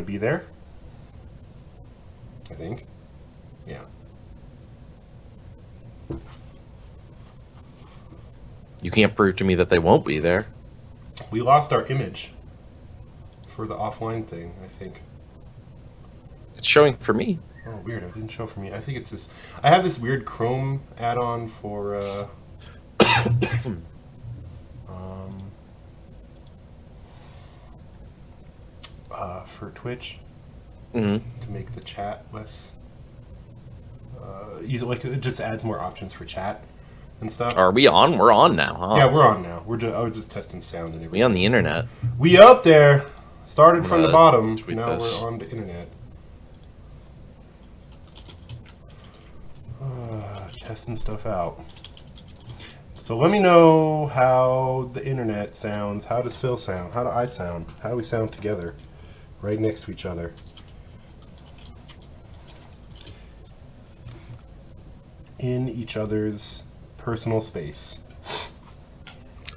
be there. I think. Yeah. You can't prove to me that they won't be there. We lost our image for the offline thing, I think. It's showing for me. Oh, weird. It didn't show for me. I think it's this. I have this weird Chrome add-on for for Twitch to make the chat less easy. Like, it just adds more options for chat and stuff. Are we on? We're on now, huh? Yeah, we're on now. I was just testing sound and everything. We on the internet. We up there. Started from the bottom. Now this. we're on the internet. Testing stuff out. So let me know how the internet sounds. How does Phil sound? How do I sound? How do we sound together? Right next to each other. In each other's personal space.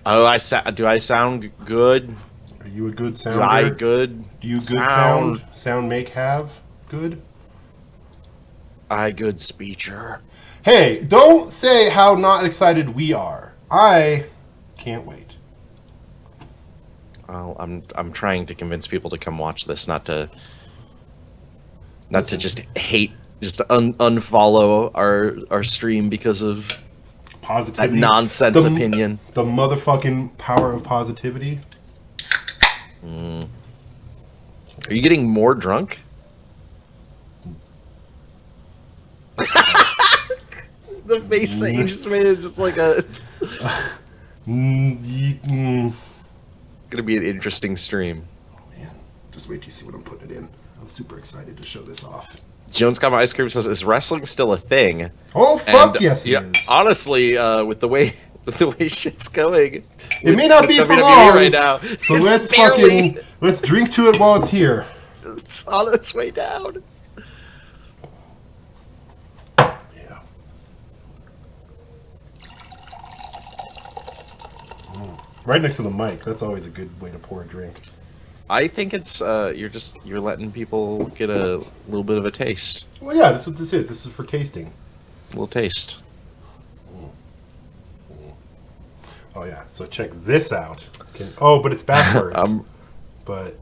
Oh, do I sound good? Are you a good sounder? Do I good? Do you good sound? Sound make have? Good? I good speecher. Hey, don't say how not excited we are. I can't wait. Well, I'm trying to convince people to come watch this, not to just hate, just unfollow our stream because of Positivity. that nonsense opinion. The motherfucking power of positivity. Are you getting more drunk? The face that you just made is just like a... It's gonna be an interesting stream. Oh man, just wait till you see what I'm putting it in. I'm super excited to show this off. Jones Got My Ice Cream says, "Is wrestling still a thing?" Oh fuck, yes it is. Honestly, with the way shit's going, it may not be for WWE long right now. So let's drink to it while it's here. It's on its way down. Yeah. Right next to the mic. That's always a good way to pour a drink. I think it's you're letting people get a little bit of a taste. Well, yeah, that's what this is. This is for tasting. A little taste. Oh yeah. So check this out. But it's backwards. But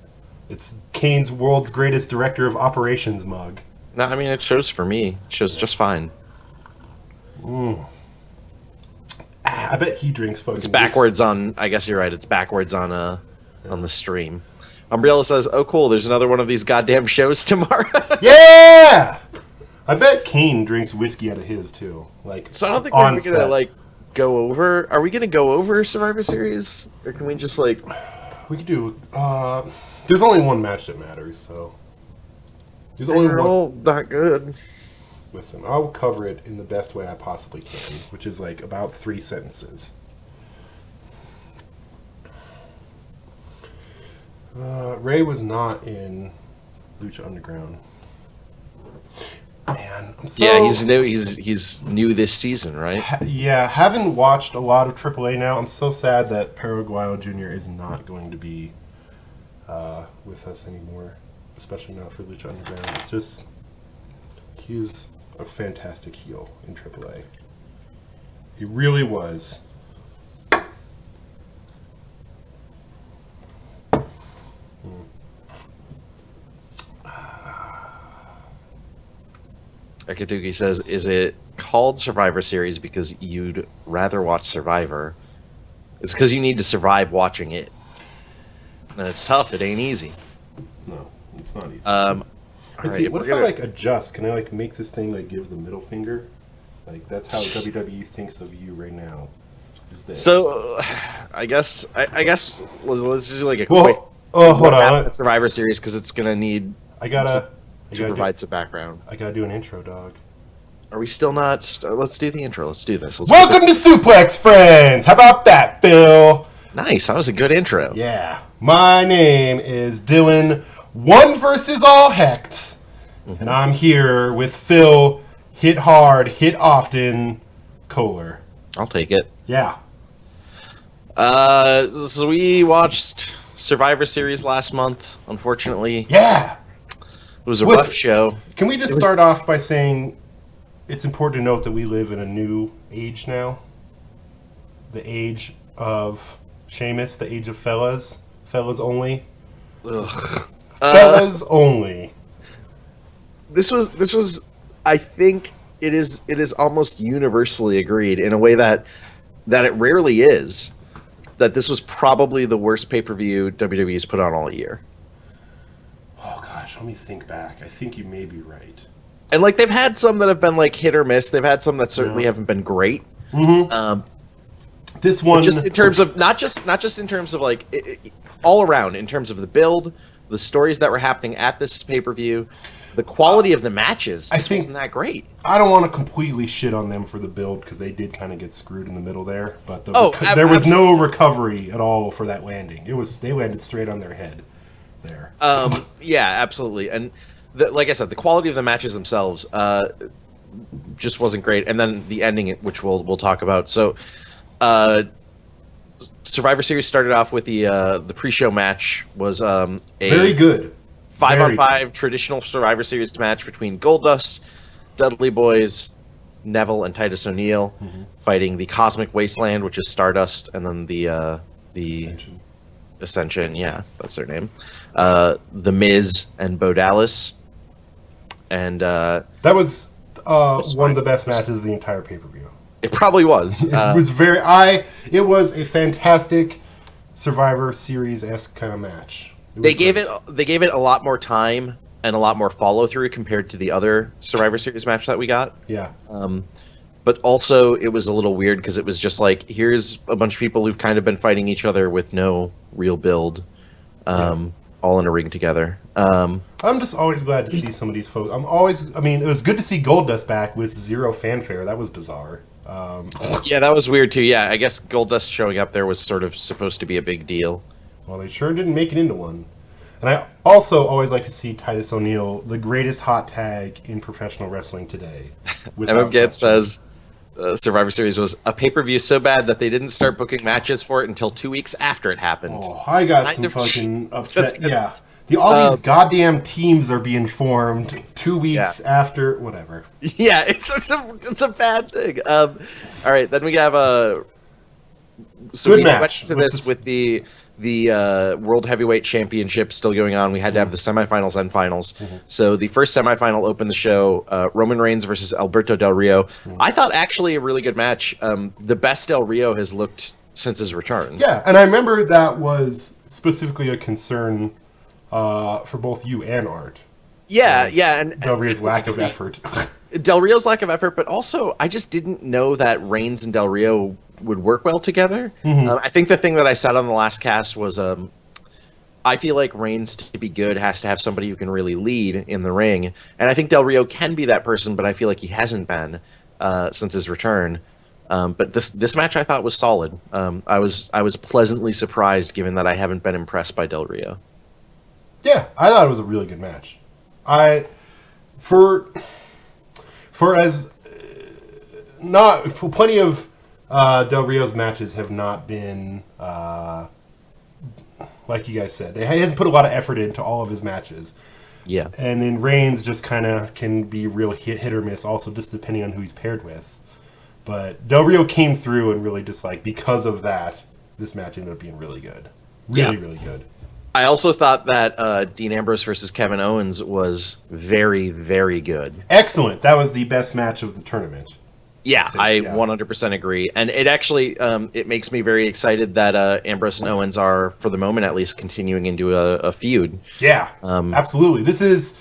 it's Kane's world's greatest director of operations mug. No, I mean it shows for me. It shows just fine. I bet he drinks fucking. It's backwards on. I guess you're right. It's backwards on the stream. Umbrella says, "Oh, cool. There's another one of these goddamn shows tomorrow." Yeah. I bet Kane drinks whiskey out of his too. Like, so I don't think we're gonna go over. Are we gonna go over Survivor Series, or can we just like? We could do. There's only one match that matters, so. There's only one. All not good. Listen, I'll cover it in the best way I possibly can, which is like about 3 sentences. Ray was not in Lucha Underground. Man, I'm so... Yeah, he's new. He's new this season, right? Haven't watched a lot of AAA now. I'm so sad that Paraguayo Jr. is not going to be with us anymore, especially not for Lucha Underground. It's just he's a fantastic heel in AAA. He really was. Akatuki says, "Is it called Survivor Series because you'd rather watch Survivor? It's because you need to survive watching it. And it's tough. It ain't easy." No, it's not easy. Let's see, what if I adjust? Can I make this thing give the middle finger? That's how WWE thinks of you right now. Is this? So, I guess let's just do a quick. Hold on. Survivor Series because it's gonna need. I gotta provide some background. I gotta do an intro, dog. Are we still not? Let's do the intro. Let's do this. Welcome to Suplexfriends. How about that, Phil? Nice. That was a good intro. Yeah. My name is Dylan. One versus all hecht, and I'm here with Phil. Hit hard, hit often, Kohler. I'll take it. Yeah. So we watched Survivor Series last month, unfortunately. Yeah. It was a Listen, rough show. Can we just start off by saying it's important to note that we live in a new age now? The age of Sheamus, the age of fellas. Fellas only. Ugh. Fellas only. This was I think it is almost universally agreed in a way that it rarely is, that this was probably the worst pay-per-view WWE's put on all year. Oh gosh, let me think back. I think you may be right. And like they've had some that have been like hit or miss. They've had some that certainly haven't been great. Mm-hmm. This one, just in terms of not just in terms of like all around, in terms of the build, the stories that were happening at this pay-per-view, the quality of the matches just wasn't that great. I don't want to completely shit on them for the build because they did kind of get screwed in the middle there. But there was no recovery at all for that landing. They landed straight on their head there. Yeah, absolutely. And like I said, the quality of the matches themselves just wasn't great. And then the ending, which we'll talk about. So, Survivor Series started off with the pre-show match was a very good 5-on-5 traditional Survivor Series match between Goldust, Dudley Boys, Neville, and Titus O'Neil fighting the Cosmic Wasteland, which is Stardust, and then the Ascension. Yeah, that's their name. The Miz and Bo Dallas, and that was one of the best matches of the entire pay-per-view. It probably was. It was a fantastic Survivor Series-esque kind of match. They gave it a lot more time and a lot more follow through compared to the other Survivor Series match that we got. Yeah. But also it was a little weird because it was just like, here's a bunch of people who've kind of been fighting each other with no real build, all in a ring together. I'm just always glad to see some of these folks. It was good to see Goldust back with zero fanfare. That was bizarre. Yeah, that was weird too. Yeah, I guess Goldust showing up there was sort of supposed to be a big deal. Well, they sure didn't make it into one. And I also always like to see Titus O'Neil, the greatest hot tag in professional wrestling today. MM Get says Survivor Series was a pay-per-view so bad that they didn't start booking matches for it until 2 weeks after it happened. Oh, I got some fucking upset. Yeah. All these goddamn teams are being formed 2 weeks after, whatever. Yeah, it's a bad thing. All right, then we have a... So good match. Went to this with the World Heavyweight Championship still going on. We had to have the semifinals and finals. So the first semifinal opened the show, Roman Reigns versus Alberto Del Rio. I thought actually a really good match. The best Del Rio has looked since his return. Yeah, and I remember that was specifically a concern for both you and Art. Yeah, and Del Rio's lack of effort. Del Rio's lack of effort, but also I just didn't know that Reigns and Del Rio would work well together. I think the thing that I said on the last cast was I feel like Reigns, to be good, has to have somebody who can really lead in the ring, and I think Del Rio can be that person, but I feel like he hasn't been since his return. But this match I thought was solid. I was pleasantly surprised, given that I haven't been impressed by Del Rio. Yeah, I thought it was a really good match. For plenty of Del Rio's matches have not been like you guys said. He hasn't put a lot of effort into all of his matches. Yeah, and then Reigns just kind of can be real hit or miss, also just depending on who he's paired with. But Del Rio came through and really just because of that, this match ended up being really good, really good. I also thought that Dean Ambrose versus Kevin Owens was very, very good. Excellent. That was the best match of the tournament. Yeah, I 100% agree. And it actually it makes me very excited that Ambrose and Owens are, for the moment at least, continuing into a feud. Yeah, absolutely. This is...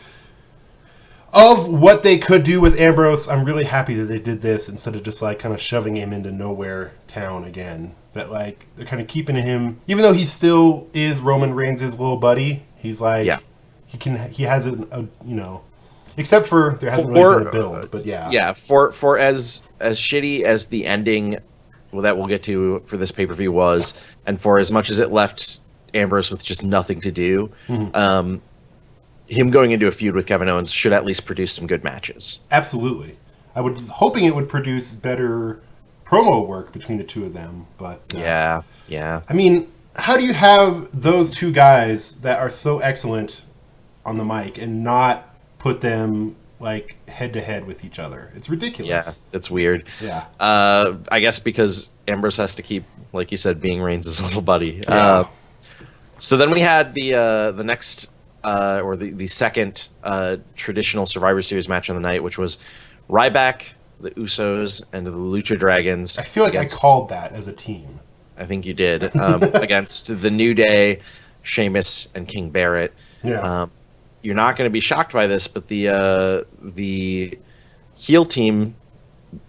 Of what they could do with Ambrose, I'm really happy that they did this instead of just kind of shoving him into nowhere town again. That they're kind of keeping him, even though he still is Roman Reigns' little buddy. He's he has except for there hasn't really been a build, but for as shitty as the ending that we'll get to for this pay-per-view was, and for as much as it left Ambrose with just nothing to do. Him going into a feud with Kevin Owens should at least produce some good matches. Absolutely. I was hoping it would produce better promo work between the two of them, but... yeah. I mean, how do you have those two guys that are so excellent on the mic and not put them like head to head with each other. It's ridiculous. Yeah, it's weird. Yeah. I guess because Ambrose has to keep, like you said, being Reigns' little buddy. Yeah. So then we had the next or the second traditional Survivor Series match of the night, which was Ryback, the Usos, and the Lucha Dragons. I feel like I called that as a team. I think you did against the New Day, Sheamus, and King Barrett. Yeah. You're not going to be shocked by this, but the heel team,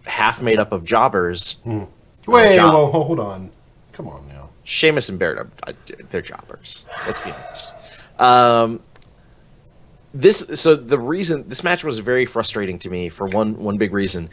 half made up of jobbers. Wait, well, hold on. Come on now. Sheamus and Barrett, they're jobbers. Let's be honest. The reason this match was very frustrating to me for one big reason.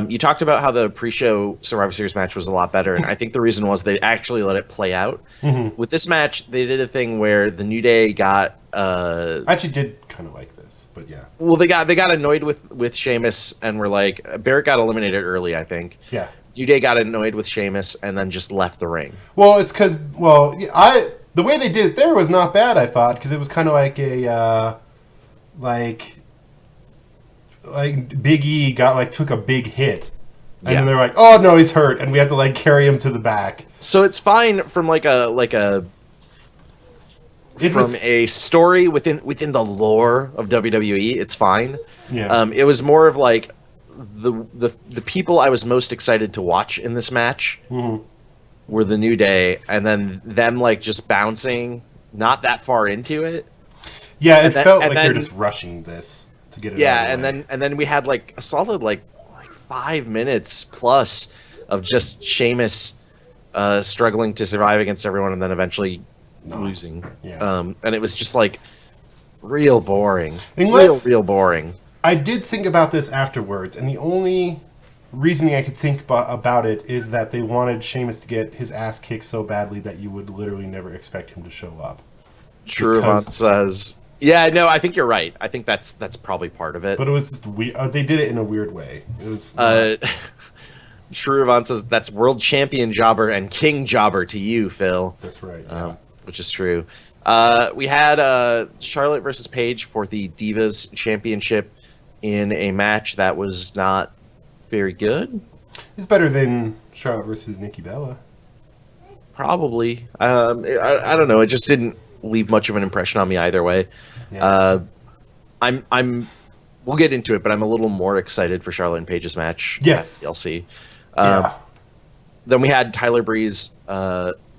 You talked about how the pre-show Survivor Series match was a lot better, and I think the reason was they actually let it play out. With this match, they did a thing where the New Day got. I actually did kind of like this, but yeah. Well, they got annoyed with Sheamus, and were like, Barrett got eliminated early, I think. Yeah. New Day got annoyed with Sheamus and then just left the ring. Well, it's because the way they did it there was not bad. I thought because it was kind of like a like Big E took a big hit, and then they're like, oh no, he's hurt, and we have to like carry him to the back. So it's fine from a story within the lore of WWE. It's fine. Yeah. It was more of like the people I was most excited to watch in this match were the New Day, and then them like just bouncing not that far into it. Yeah, it felt like they're just rushing this to get it. Yeah, and then we had like a solid like 5 minutes plus of just Sheamus struggling to survive against everyone, and then eventually losing. Yeah. And it was just like real boring. Real boring. I did think about this afterwards, and the only reasoning I could think about it is that they wanted Sheamus to get his ass kicked so badly that you would literally never expect him to show up. Truvant says, "Yeah, no, I think you're right. I think that's probably part of it." But it was just weird. They did it in a weird way. It was. Truvant says, "That's world champion jobber and king jobber to you, Phil." That's right. Yeah. Which is true. We had Charlotte versus Paige for the Divas Championship in a match that was not very good. It's better than Charlotte versus Nikki Bella. Probably. I don't know. It just didn't leave much of an impression on me either way. Yeah. We'll get into it, but I'm a little more excited for Charlotte and Paige's match. Yes. TLC. Yeah. Then we had Tyler Breeze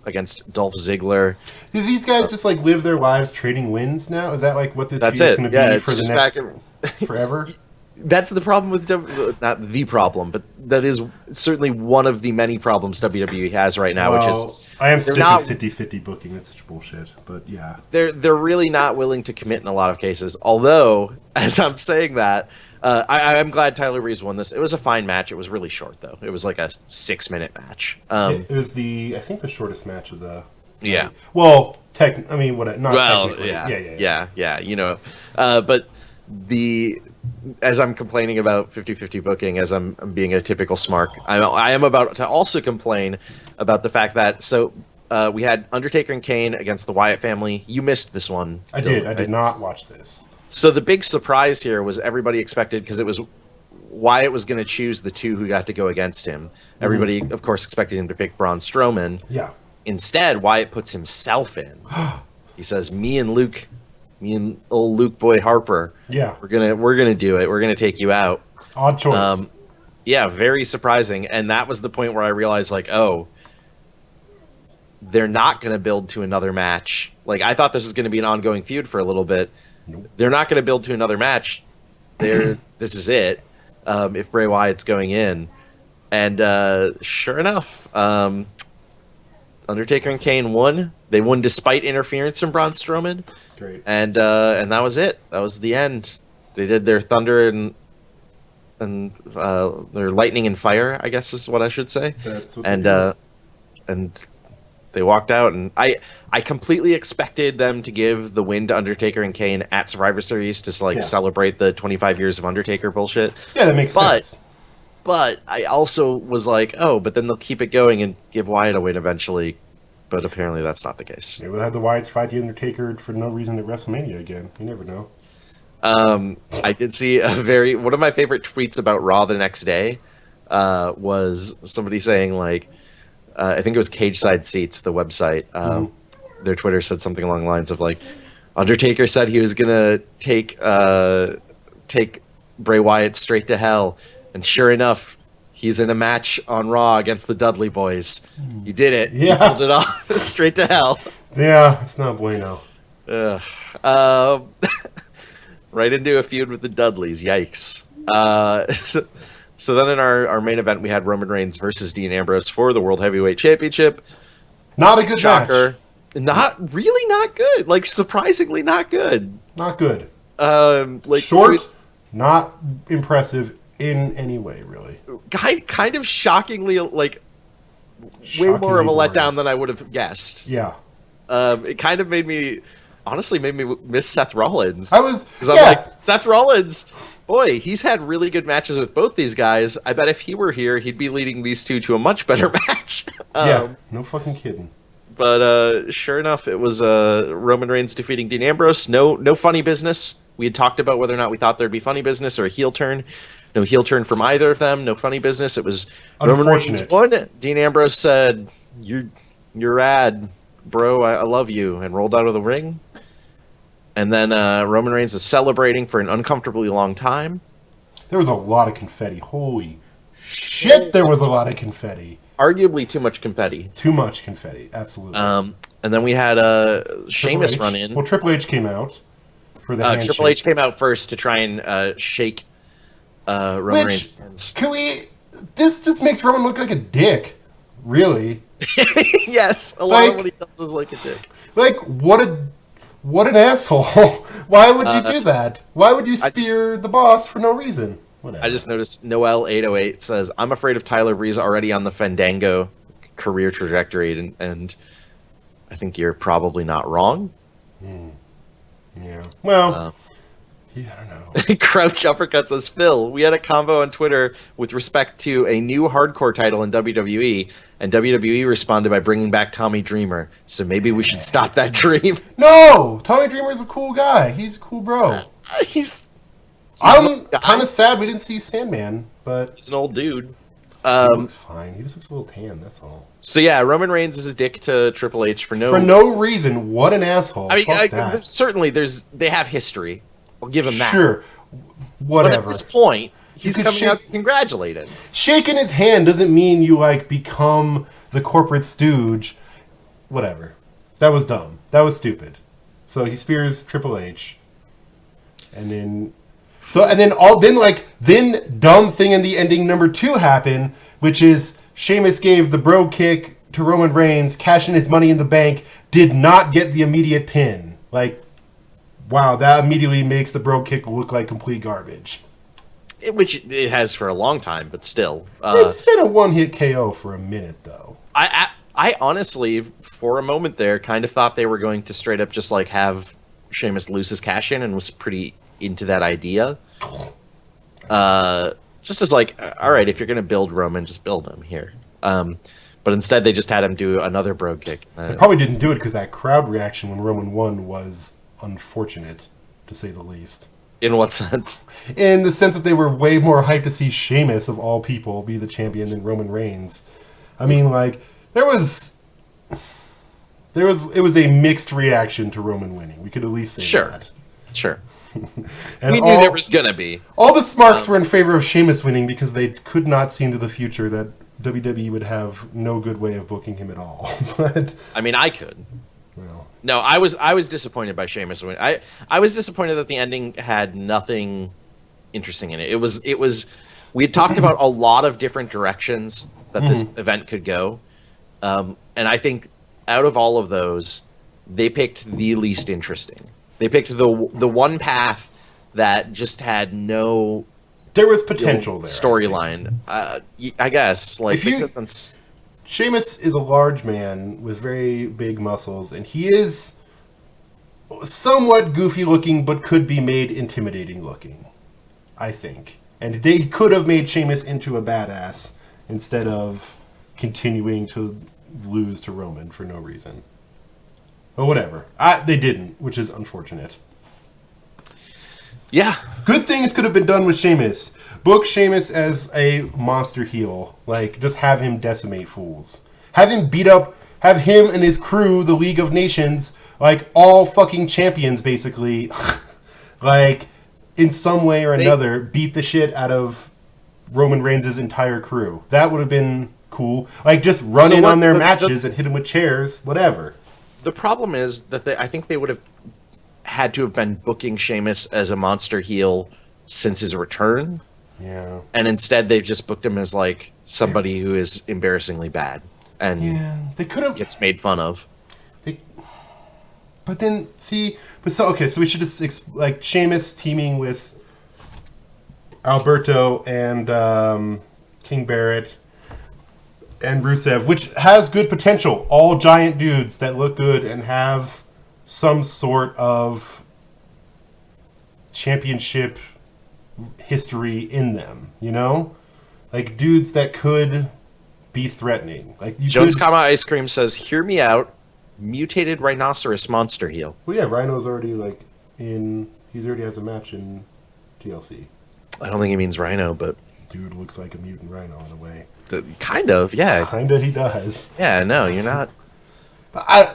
against Dolph Ziggler. Do these guys just like live their lives trading wins now? Is that like what this feud is going to be for the next forever? That's the problem with not the problem, but that is certainly one of the many problems WWE has right now, which is I am sick of 50-50 booking. That's such bullshit. But yeah, they're really not willing to commit in a lot of cases. Although, as I'm saying that, I'm glad Tyler Breeze won this. It was a fine match. It was really short though. It was like a 6-minute match. It was I think the shortest match of the. Yeah. Well, technically. Yeah. You know, but as I'm complaining about 50-50 booking, as I'm being a typical smark, I am about to also complain about the fact that we had Undertaker and Kane against the Wyatt family. You missed this one. I did not watch this. So the big surprise here was everybody expected, because it was Wyatt was going to choose the two who got to go against him. Everybody, of course, expected him to pick Braun Strowman. Yeah. Instead, Wyatt puts himself in. He says, me and old Luke Boy Harper. Yeah. We're gonna do it. We're gonna take you out. Odd choice. Yeah, very surprising. And that was the point where I realized, like, oh, they're not gonna build to another match. Like, I thought this was gonna be an ongoing feud for a little bit. Nope. They're not gonna build to another match. This is it. If Bray Wyatt's going in. And sure enough, Undertaker and Kane won. They won despite interference from Braun Strowman. Great. And that was it. That was the end. They did their thunder and their lightning and fire, I guess is what I should say. That's what and they walked out, and I completely expected them to give the win to Undertaker and Kane at Survivor Series to celebrate the 25 years of Undertaker bullshit. Yeah, that makes sense. But I also was like, oh, but then they'll keep it going and give Wyatt a win eventually. But apparently that's not the case. They would have the Wyatts fight the Undertaker for no reason at WrestleMania again. You never know. I did see one of my favorite tweets about Raw the next day was somebody saying like, I think it was Cage Side Seats, the website. Their Twitter said something along the lines of like, Undertaker said he was gonna take Bray Wyatt straight to hell, and sure enough, he's in a match on Raw against the Dudley Boys. He did it. Yeah. He pulled it off straight to hell. Yeah, it's not bueno. Right into a feud with the Dudleys. Yikes. So then in our main event, we had Roman Reigns versus Dean Ambrose for the World Heavyweight Championship. Not a good Shocker. match. Not good. Like, surprisingly not good. Not good. Like Short, not impressive in any way, really. Kind of shockingly, like, way more Shockingly of a boring. letdown than I would have guessed. Yeah. It kind of made me miss Seth Rollins. Because I'm Yeah. like, Seth Rollins, boy, he's had really good matches with both these guys. I bet if he were here, he'd be leading these two to a much better match. Yeah, no fucking kidding. But sure enough, it was Roman Reigns defeating Dean Ambrose. No funny business. We had talked about whether or not we thought there'd be funny business or a heel turn. No heel turn from either of them. No funny business. It was Roman Reigns won. Dean Ambrose said, "You're rad, bro. I love you," and rolled out of the ring. And then Roman Reigns is celebrating for an uncomfortably long time. There was a lot of confetti. Holy shit, there was a lot of confetti. Arguably too much confetti. Too much confetti, absolutely. And then we had Sheamus run in. Well, Triple H came out for the handshake. Triple H came out first to try and shake Roman Reigns' hands. This just makes Roman look like a dick. Really? Yes, a lot of what he does is like a dick. Like, what an asshole. Why would you do that? Why would you spear the boss for no reason? Whatever. I just noticed Noel808 says, "I'm afraid of Tyler Breeze already on the Fandango career trajectory," and I think you're probably not wrong. Yeah. Well, I don't know. Crouch Uppercut says, "Phil, we had a combo on Twitter with respect to a new hardcore title in WWE, and WWE responded by bringing back Tommy Dreamer. So maybe we should stop that dream." No! Tommy Dreamer's a cool guy. He's a cool bro. I'm kind of sad we didn't see Sandman, but he's an old dude. he looks fine. He just looks a little tan, that's all. So yeah, Roman Reigns is a dick to Triple H for no reason. What an asshole. I mean, Fuck that. certainly they have history. I'll give him that. Sure. Whatever. But at this point, he's coming out congratulated. Shaking his hand doesn't mean you, like, become the corporate stooge. Whatever. That was dumb. That was stupid. So he spears Triple H. And then... Then dumb thing in the ending number 2 happened, which is Sheamus gave the bro kick to Roman Reigns, cashing his money in the bank, did not get the immediate pin. Like, wow, that immediately makes the bro kick look like complete garbage. Which it has for a long time, but still. It's been a one-hit KO for a minute, though. I honestly, for a moment there, kind of thought they were going to straight up just like have Sheamus lose his cash in, and was pretty into that idea. Just as like, all right, if you're going to build Roman, just build him here. But instead, they just had him do another bro kick. They probably didn't do it because that crowd reaction when Roman won was unfortunate, to say the least. In what sense? In the sense that they were way more hyped to see Sheamus, of all people, be the champion than Roman Reigns. I mean, like, it was a mixed reaction to Roman winning. We could at least say that. Sure. And we knew there was going to be. All the smarks were in favor of Sheamus winning because they could not see into the future that WWE would have no good way of booking him at all. But I mean, I could. Well, no, I was disappointed by Sheamus winning. I was disappointed that the ending had nothing interesting in it. It was we had talked about a lot of different directions that this event could go. And I think out of all of those, they picked the least interesting. They picked the one path that just had no. There was potential there. Storyline, I guess. Like, Sheamus is a large man with very big muscles, and he is somewhat goofy looking, but could be made intimidating looking, I think. And they could have made Sheamus into a badass instead of continuing to lose to Roman for no reason. But whatever. They didn't, which is unfortunate. Yeah. Good things could have been done with Sheamus. Book Sheamus as a monster heel. Like, just have him decimate fools. Have him beat up, have him and his crew, the League of Nations, like, all fucking champions, basically. Like, in some way or another, beat the shit out of Roman Reigns' entire crew. That would have been cool. Like, just run in on their matches and hit them with chairs, whatever. The problem is that I think they would have had to have been booking Sheamus as a monster heel since his return. Yeah. And instead they've just booked him as like somebody who is embarrassingly bad and they could have gets made fun of. But then so we should just like Sheamus teaming with Alberto and King Barrett and Rusev, which has good potential. All giant dudes that look good and have some sort of championship history in them, you know? Like dudes that could be threatening. Like Jones Comma Ice Cream says, "Hear me out. Mutated rhinoceros monster heel." Well, yeah, Rhino's already he already has a match in TLC. I don't think he means rhino, but dude looks like a mutant rhino in a way. Kind of, yeah. Kinda, he does. Yeah, no, you're not.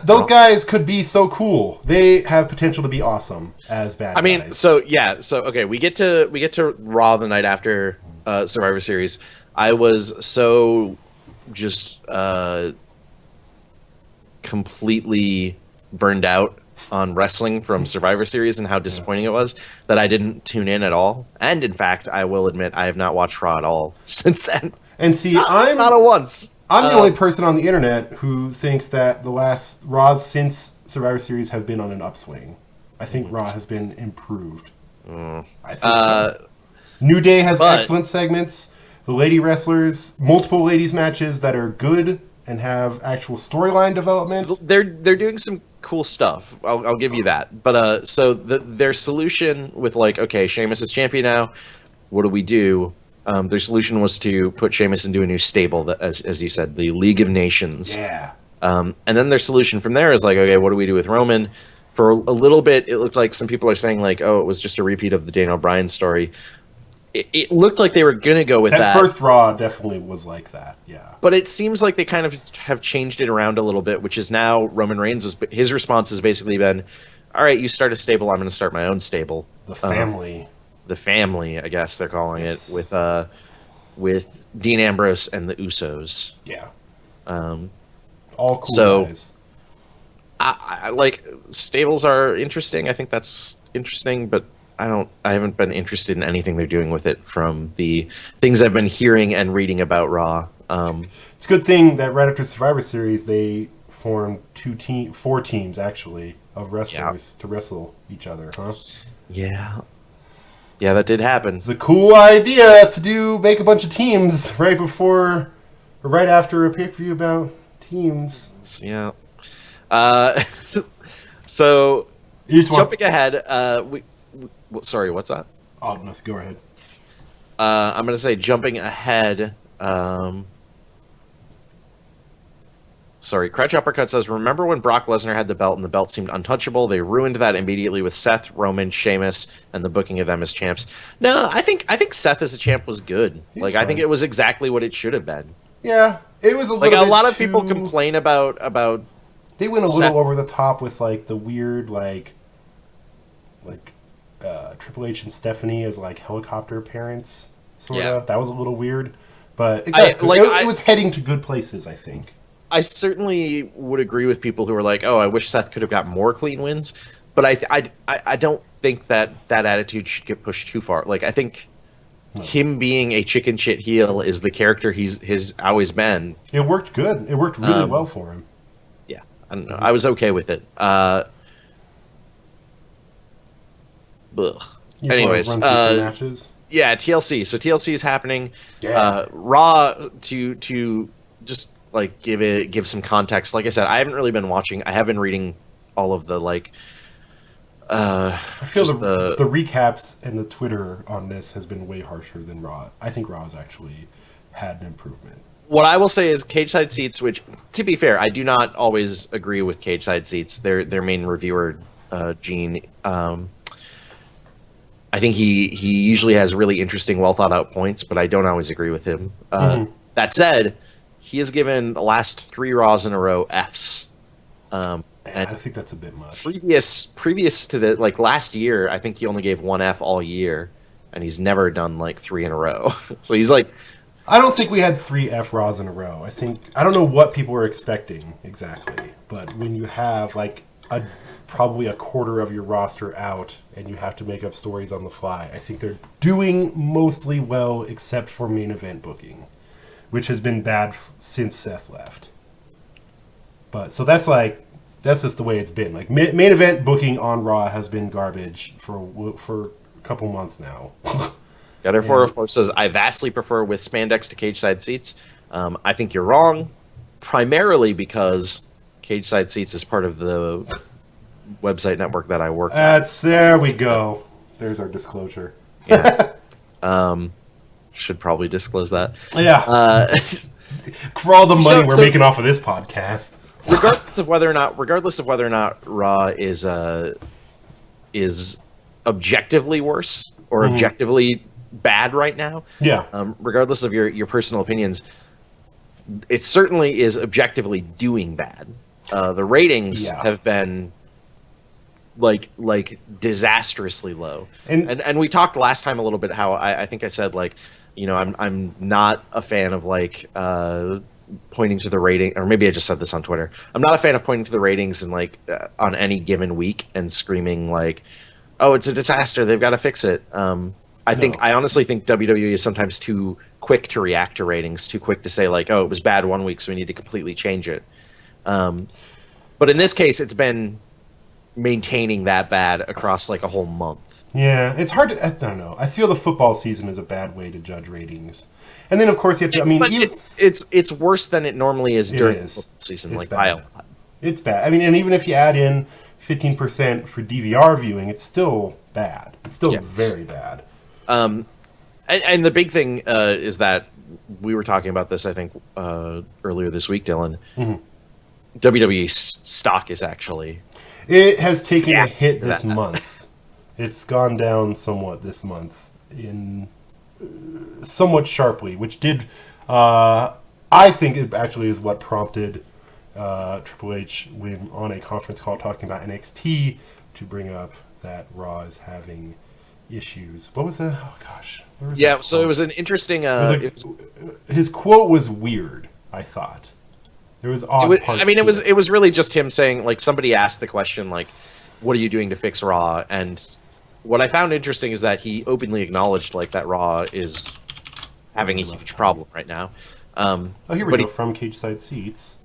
Those guys could be so cool. They have potential to be awesome as bad guys. I mean, so okay, we get to Raw the night after Survivor Series. I was so just completely burned out on wrestling from Survivor Series and how disappointing it was that I didn't tune in at all. And in fact, I will admit I have not watched Raw at all since then. And see, I'm not a once. I'm the only person on the internet who thinks that the last Raws since Survivor Series have been on an upswing. I think Raw has been improved. I think so. New Day has excellent segments. The lady wrestlers, multiple ladies matches that are good and have actual storyline development. They're doing some cool stuff. I'll give you that. But so their solution with like, okay, Sheamus is champion now. What do we do? Their solution was to put Sheamus into a new stable, that, as you said, the League of Nations. Yeah. And then their solution from there is like, okay, what do we do with Roman? For a little bit, it looked like some people are saying like, oh, it was just a repeat of the Daniel Bryan story. It looked like they were going to go with that. That first Raw definitely was like that, yeah. But it seems like they kind of have changed it around a little bit, which is now Roman Reigns, his response has basically been, all right, you start a stable, I'm going to start my own stable. The family. The family, I guess they're calling it, with Dean Ambrose and the Usos. Yeah. All cool guys. I like stables are interesting. I think that's interesting, but I haven't been interested in anything they're doing with it from the things I've been hearing and reading about Raw. It's a good thing that right after Survivor Series they formed 4 teams actually of wrestlers to wrestle each other, huh? Yeah. Yeah, that did happen. It's a cool idea to make a bunch of teams right before or right after a pay-per-view about teams. Yeah. So jumping ahead, sorry, what's that? Oh, no, go ahead. I'm going to say jumping ahead. Sorry, Crutch Uppercut says, remember when Brock Lesnar had the belt and the belt seemed untouchable? They ruined that immediately with Seth, Roman, Sheamus, and the booking of them as champs. No, I think Seth as a champ was good. Like, fine. I think it was exactly what it should have been. Yeah, it was a little like bit a lot of people complain about they went a Seth. little over the top with like the weird like Triple H and Stephanie as like helicopter parents sort of. That was a little weird, but it was heading to good places, I think. I certainly would agree with people who are like, "Oh, I wish Seth could have got more clean wins," but I don't think that attitude should get pushed too far. Like I think him being a chicken shit heel is the character he's always been. It worked good. It worked really well for him. Yeah, I don't know. I was okay with it. Anyways, matches? Yeah, TLC. So TLC is happening. Yeah. Raw to just like give some context. Like I said, I haven't really been watching. I have been reading all of the like. I feel the recaps and the Twitter on this has been way harsher than Raw. I think Raw has actually had an improvement. What I will say is Cage Side Seats, which, to be fair, I do not always agree with Cage Side Seats. Their main reviewer, Gene, I I think he usually has really interesting, well thought out points, but I don't always agree with him. That said, he has given the last 3 Raws in a row Fs. And I think that's a bit much. Previous to the last year, I think he only gave 1 F all year, and he's never done 3 in a row. So he's like, I don't think we had 3 F Raws in a row. I don't know what people were expecting exactly, but when you have probably a quarter of your roster out and you have to make up stories on the fly, I think they're doing mostly well except for main event booking, which has been bad since Seth left. But so that's just the way it's been. Main event booking on Raw has been garbage for a couple months now. Gutter 404 says, I vastly prefer with spandex to cage side seats. I think you're wrong, primarily because cage side seats is part of the website network that I work at. There we go. There's our disclosure. Yeah. Should probably disclose that. Yeah. For all the money we're making off of this podcast. Regardless of whether or not Raw is objectively worse or objectively bad right now. Yeah. Regardless of your personal opinions, it certainly is objectively doing bad. The ratings have been disastrously low. And we talked last time a little bit how I think I said I'm not a fan of pointing to the rating, or maybe I just said this on Twitter. I'm not a fan of pointing to the ratings and on any given week and screaming oh, it's a disaster, they've got to fix it. I honestly think WWE is sometimes too quick to react to ratings, too quick to say oh, it was bad one week, so we need to completely change it. But in this case, it's been maintaining that bad across a whole month. Yeah, it's hard to. I don't know. I feel the football season is a bad way to judge ratings, and then of course you have to. But it's worse than it normally is during the football season. It's bad. It's bad. And even if you add in 15% for DVR viewing, it's still bad. It's still very bad. And the big thing is that we were talking about this, I think, earlier this week, Dylan. WWE stock is actually... It has taken a hit this month. It's gone down somewhat this month, somewhat sharply, which did... I think it actually is what prompted Triple H, when on a conference call talking about NXT, to bring up that Raw is having issues. What was that? Oh gosh. So it was an interesting. His quote was weird. I thought there was odd parts. It was really just him saying somebody asked the question what are you doing to fix Raw? And what I found interesting is that he openly acknowledged that Raw is having a huge problem right now. Here we go from cage side seats.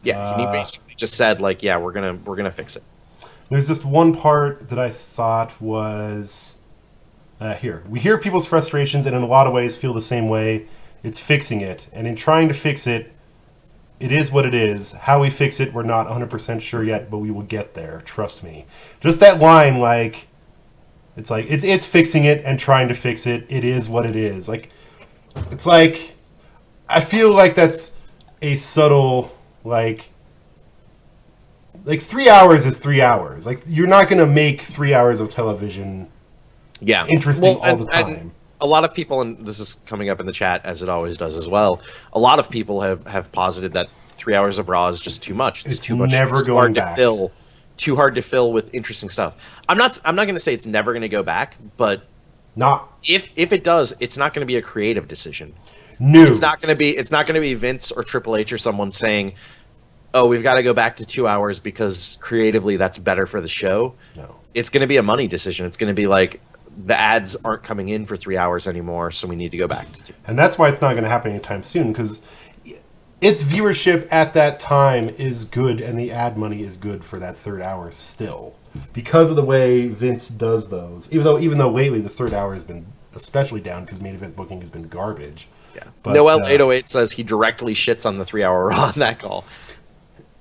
Yeah, he basically just said we're gonna fix it. There's just one part that I thought was here. We hear people's frustrations and in a lot of ways feel the same way. It's fixing it, and in trying to fix it, it is what it is. How we fix it, we're not 100% sure yet, but we will get there. Trust me. Just that line, it's fixing it and trying to fix it. It is what it is. I feel that's a subtle 3 hours is 3 hours. You're not going to make 3 hours of television interesting all the time. And a lot of people, and this is coming up in the chat as it always does as well, a lot of people have posited that 3 hours of Raw is just too much. It's too much. Never going back. Too hard to fill with interesting stuff. I'm not going to say it's never going to go back, but if it does, it's not going to be a creative decision. No. It's not going to be Vince or Triple H or someone saying, oh, we've got to go back to 2 hours because creatively that's better for the show. No. It's going to be a money decision. It's going to be the ads aren't coming in for 3 hours anymore, so we need to go back to 2. And that's why it's not going to happen anytime soon, because its viewership at that time is good, and the ad money is good for that third hour still. Because of the way Vince does those. Even though lately the third hour has been especially down because main event booking has been garbage. Yeah. But, Noel 808 says he directly shits on the 3 hour Raw on that call.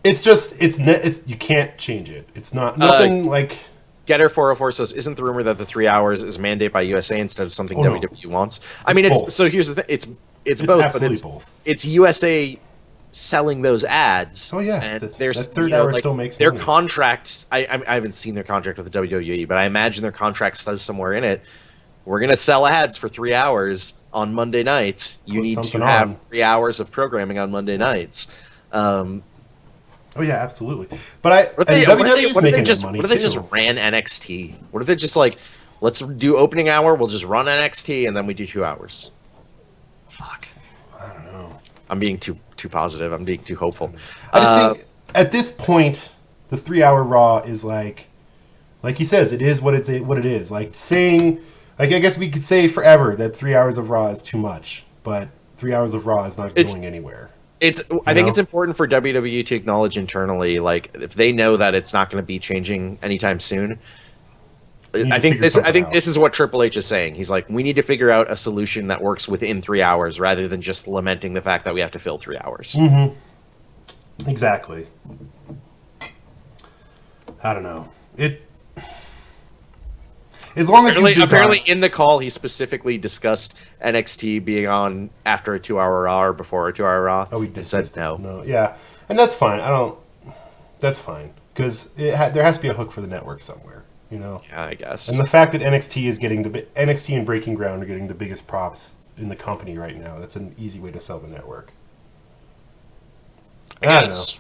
It's you can't change it. It's nothing Getter 404 says, isn't the rumor that the 3 hours is mandate by USA instead of something WWE wants? So here's the thing. It's both, but both. It's USA selling those ads. Oh yeah, and that third hour still makes their money. Contract. I haven't seen their contract with the WWE, but I imagine their contract says somewhere in it we're gonna sell ads for 3 hours on Monday nights. You Put need something to have on. 3 hours of programming on Monday nights. Oh yeah, absolutely. But What if WWE's making that money what if they too. just ran NXT? What if they just like, let's do opening hour, we'll just run NXT, and then we do 2 hours? Fuck. I don't know. I'm being too positive. I'm being too hopeful. I just think at this point, the 3-hour Raw is like he says, it is what it is. Like saying, like I guess we could say forever that 3 hours of Raw is too much, but 3 hours of Raw is not going anywhere. I think it's important for WWE to acknowledge internally, like if they know that it's not going to be changing anytime soon. I think this is what Triple H is saying. He's like, we need to figure out a solution that works within 3 hours, rather than just lamenting the fact that we have to fill 3 hours. Mm-hmm. Exactly. I don't know. As long as apparently in the call he specifically discussed NXT being on after a 2-hour Raw or before a 2-hour Raw. Oh, he did. Said no. Yeah, and that's fine. That's fine because there has to be a hook for the network somewhere. You know. Yeah, I guess. And the fact that NXT is getting NXT and Breaking Ground are getting the biggest props in the company right now. That's an easy way to sell the network. I guess.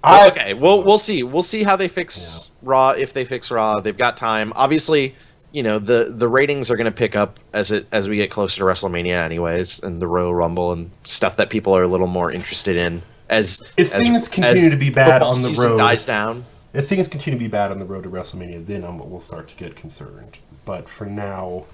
Okay, we'll see. We'll see how they fix Raw. If they fix Raw, they've got time. Obviously, you know the ratings are going to pick up as we get closer to WrestleMania, anyways, and the Royal Rumble and stuff that people are a little more interested in. As things continue to be bad on the road, dies down. If things continue to be bad on the road to WrestleMania, then we'll start to get concerned. But for now,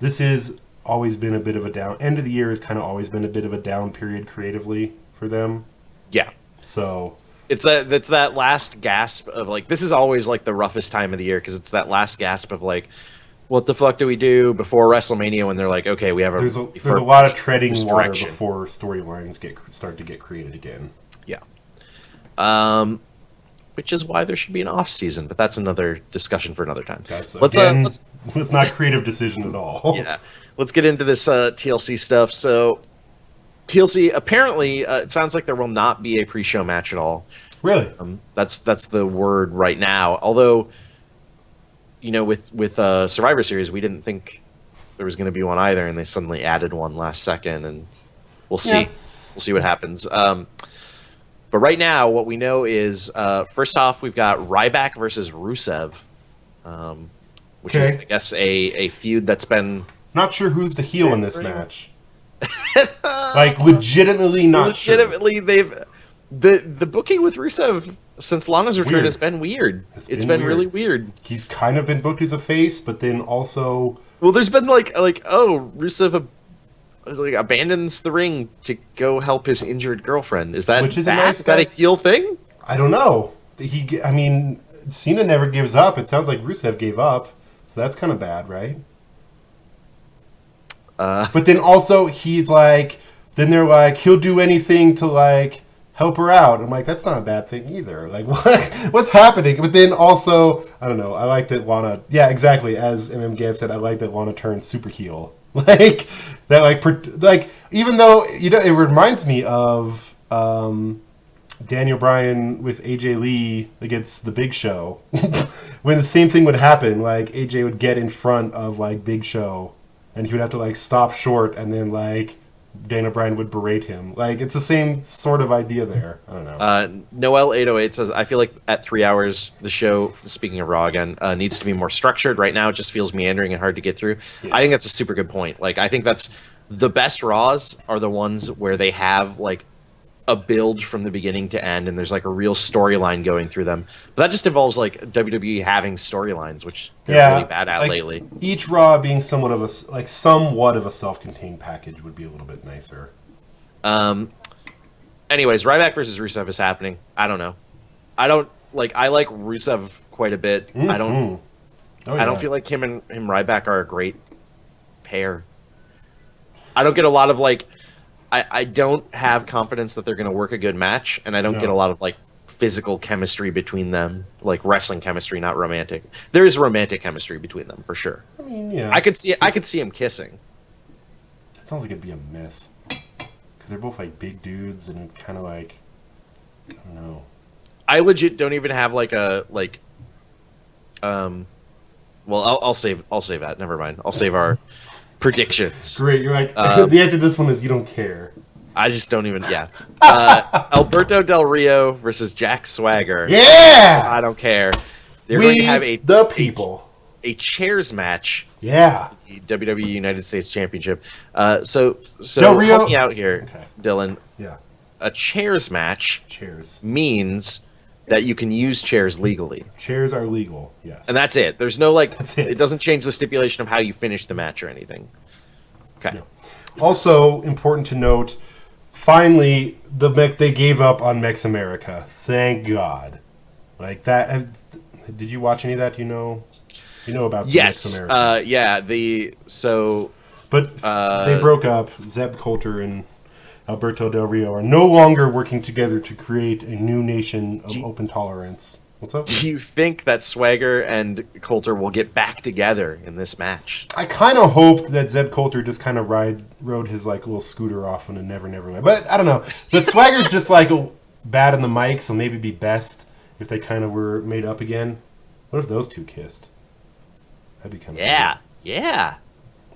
this is always been a bit of a down. End of the year has kind of always been a bit of a down period creatively for them. Yeah. So it's that last gasp of like, this is always like the roughest time of the year because it's that last gasp of like, what the fuck do we do before WrestleMania when they're like, okay, we have there's a lot of treading water before storylines start to get created again. Yeah. Which is why there should be an off season, but that's another discussion for another time. Guys, let's not creative decision at all. Yeah, let's get into this TLC stuff. So, TLC apparently it sounds like there will not be a pre-show match at all. Really? That's the word right now. Although, you know, with Survivor Series, we didn't think there was going to be one either, and they suddenly added one last second, and we'll see. Yeah. We'll see what happens. But right now, what we know is, first off, we've got Ryback versus Rusev, which is, I guess, a feud that's been... Not sure who's the heel in this match. Like, legitimately not sure. They've... The booking with Rusev since Lana's return has been weird. It's been really weird. He's kind of been booked as a face, but then also... Well, there's been like Rusev... like abandons the ring to go help his injured girlfriend. Is that is that a heel thing? I don't know. Cena never gives up. It sounds like Rusev gave up, so that's kind of bad, right? But then also he's like, then they're like, he'll do anything to like help her out. I'm like, that's not a bad thing either. Like, what's happening? But then also, I don't know. I like that Lana. Yeah, exactly. As Gant said, I like that Lana turned super heel. Like that, like even though it reminds me of Daniel Bryan with AJ Lee against the Big Show, when the same thing would happen. Like AJ would get in front of like Big Show, and he would have to like stop short, and then like Daniel Bryan would berate him. Like it's the same sort of idea there. I don't know. Noel 808 says, I feel like at 3 hours the show, speaking of Raw again, needs to be more structured. Right now it just feels meandering and hard to get through. Yeah. I think that's a super good point. Like I think that's the best Raws are the ones where they have like a build from the beginning to end, and there's like a real storyline going through them. But that just involves like WWE having storylines, which they're really bad at lately. Each Raw being somewhat of a self-contained package would be a little bit nicer. Anyways, Ryback versus Rusev is happening. I don't know. I like Rusev quite a bit. Mm-hmm. I don't feel like him and Ryback are a great pair. I don't get a lot of like. I don't have confidence that they're going to work a good match, and I don't get a lot of like physical chemistry between them, like wrestling chemistry, not romantic. There is romantic chemistry between them for sure. I mean, yeah. I could see him kissing. That sounds like it'd be a mess, because they're both like big dudes and kind of like, I don't know. I legit don't even have like Well, I'll save that. Never mind. I'll save our predictions. Great. You're like the answer to this one is you don't care. I just don't even. Yeah. Alberto Del Rio versus Jack Swagger. Yeah. I don't care. They're going to have the people a chairs match. Yeah. The WWE United States Championship. So Del Rio, help me out here, okay. Dylan. Yeah. A chairs match. Chairs means that you can use chairs legally. Chairs are legal. Yes. And that's it. There's no That's it. It doesn't change the stipulation of how you finish the match or anything. Okay. No. Also important to note. Finally, they gave up on Mex America. Thank God. Like that. Did you watch any of that? Do you know about Yes. Mex America? Yeah. But they broke up. Zeb Coulter and Alberto Del Rio are no longer working together to create a new nation of open tolerance. What's up? Do you think that Swagger and Coulter will get back together in this match? I kind of hoped that Zeb Coulter just kind of rode his like little scooter off on a Never Land. But I don't know. But Swagger's just like bad on the mic, so maybe it'd be best if they kind of were made up again. What if those two kissed? That'd be kind of Yeah.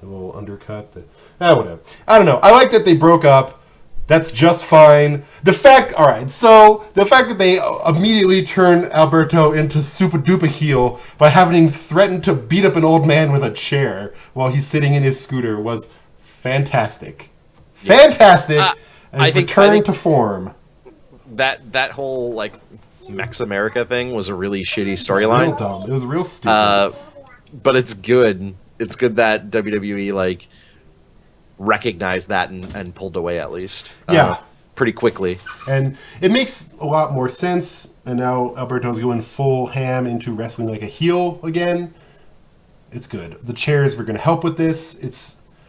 A little undercut. Whatever. I don't know. I like that they broke up. That's just fine. The fact that they immediately turn Alberto into super duper heel by having him threaten to beat up an old man with a chair while he's sitting in his scooter was fantastic. Yeah. Fantastic. I think to form. That whole like Mex America thing was a really shitty storyline. Real dumb. It was real stupid. But it's good. It's good that WWE like recognized that and pulled away at least. Pretty quickly. And it makes a lot more sense. And now Alberto's going full ham into wrestling like a heel again. It's good. The chairs were going to help with this.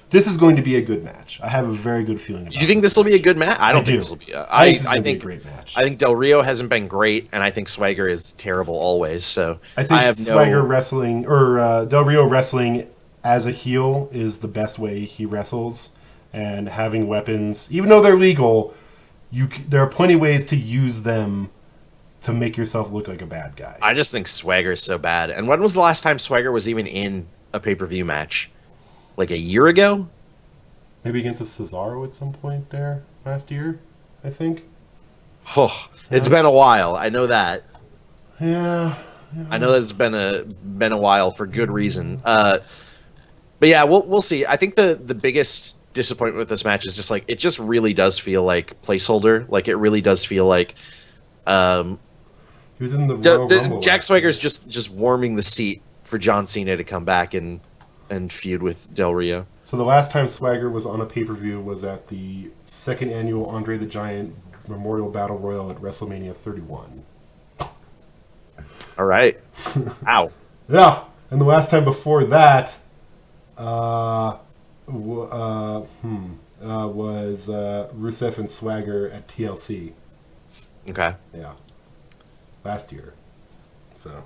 This is going to be a good match. I have a very good feeling about it. You think this will be a good match? I don't think this will be. I think be a great match. I think Del Rio hasn't been great, and I think Swagger is terrible always. So I think Swagger wrestling or Del Rio wrestling as a heel is the best way he wrestles, and having weapons, even though they're legal, there are plenty of ways to use them to make yourself look like a bad guy. I just think Swagger is so bad. And when was the last time Swagger was even in a pay-per-view match? Like a year ago? Maybe against a Cesaro at some point there last year, I think. Oh, it's been a while. I know that. Yeah. I know that it's been a while for good reason. But yeah, we'll see. I think the biggest disappointment with this match is just like it just really does feel like placeholder. Like it really does feel like he was in the Royal Rumble. Jack Swagger's just warming the seat for John Cena to come back and feud with Del Rio. So the last time Swagger was on a pay-per-view was at the second annual Andre the Giant Memorial Battle Royal at WrestleMania 31. All right. Ow. Yeah, and the last time before that was Rusev and Swagger at TLC. Okay. Yeah. Last year. So.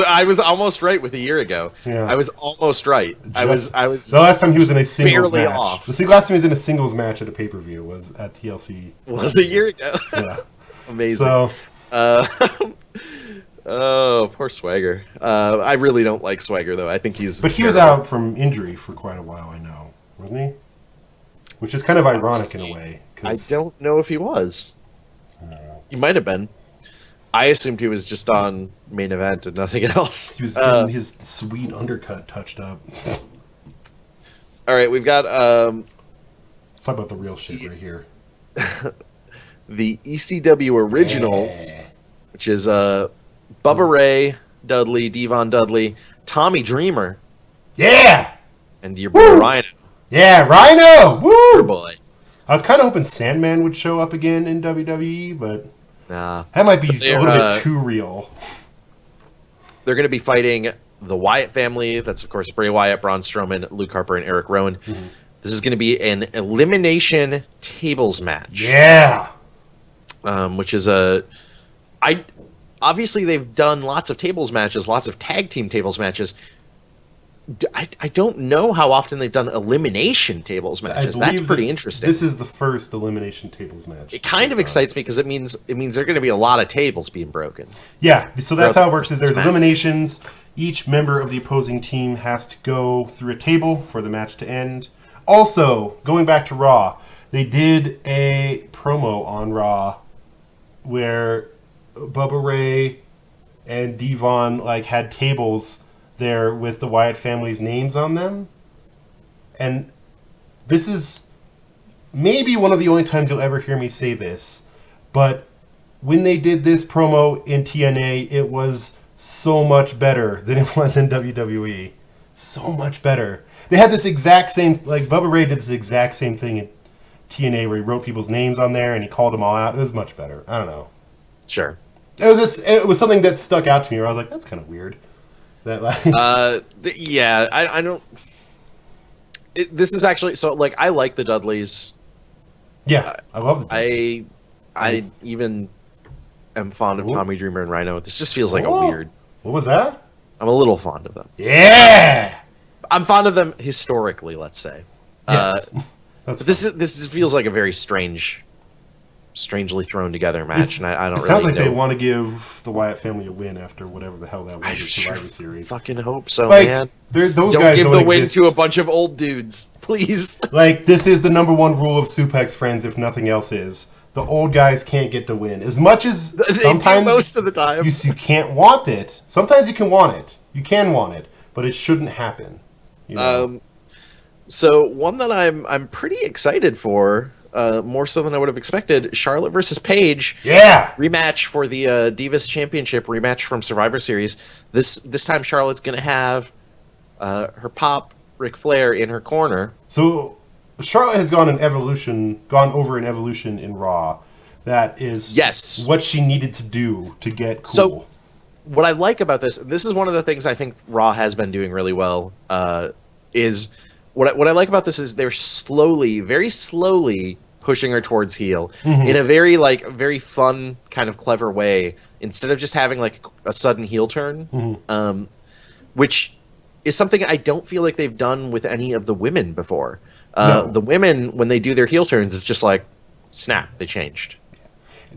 I was almost right with a year ago. Yeah. I was almost right. I was. The last time he was in a singles barely match. Off. The last time he was in a singles match at a pay-per-view was at TLC. Was a year ago. Yeah. Amazing. So. Oh, poor Swagger. I really don't like Swagger though. I think he's. But he was out from injury for quite a while. I know, wasn't he? Which is kind of ironic in a way. I don't know if he was. He might have been. I assumed he was just on main event and nothing else. He was getting his sweet undercut touched up. All right, we've got. Let's talk about the real shit right here. The ECW Originals, which is Bubba Ray Dudley, Devon Dudley, Tommy Dreamer. Yeah! And your boy Rhino. Yeah, Rhino! Woo! Your boy. I was kind of hoping Sandman would show up again in WWE, but nah, that might be a little bit too real. They're going to be fighting the Wyatt family. That's, of course, Bray Wyatt, Braun Strowman, Luke Harper, and Eric Rowan. Mm-hmm. This is going to be an elimination tables match. Yeah! Which is obviously they've done lots of tables matches, lots of tag team tables matches. I don't know how often they've done elimination tables matches. That's pretty interesting. This is the first elimination tables match. It kind of excites me because it means there are going to be a lot of tables being broken. Yeah, so that's how it works. Is there's eliminations. Each member of the opposing team has to go through a table for the match to end. Also, going back to Raw, they did a promo on Raw where Bubba Ray and Devon had tables there with the Wyatt family's names on them. And this is maybe one of the only times you'll ever hear me say this, but when they did this promo in TNA, it was so much better than it was in WWE. So much better. They had this exact same, Bubba Ray did this exact same thing in TNA where he wrote people's names on there and he called them all out. It was much better. I don't know. Sure. It was something that stuck out to me where I was like, that's kind of weird. That yeah, I don't. This is actually so. I like the Dudleys. Yeah, I love the Dudleys. I even am fond of Tommy Dreamer and Rhino. This just feels like a weird. What was that? I'm a little fond of them. Yeah, I'm fond of them historically. Let's say. Yes. This feels like a very strangely thrown together match, and I don't. It sounds really like they want to give the Wyatt family a win after whatever the hell that was in Survivor Series. Fucking hope so, man. Those don't guys give don't the win exist. to a bunch of old dudes, please. This is the #1 rule of Suplexfriends, if nothing else is. The old guys can't get to win. As much as sometimes most of the time you can't want it. Sometimes you can want it. You can want it, but it shouldn't happen. You know? So one that I'm pretty excited for, more so than I would have expected, Charlotte versus Paige. Yeah. Rematch for the Divas Championship, rematch from Survivor Series. This time Charlotte's gonna have her pop Ric Flair in her corner. So Charlotte has gone over an evolution in Raw. That is what she needed to do to get cool. So what I like about this is one of the things I think Raw has been doing really well, is what I like about this is they're very slowly pushing her towards heel in a very fun, kind of clever way, instead of just having a sudden heel turn, which is something I don't feel like they've done with any of the women before. No. The women, when they do their heel turns, it's just snap, they changed.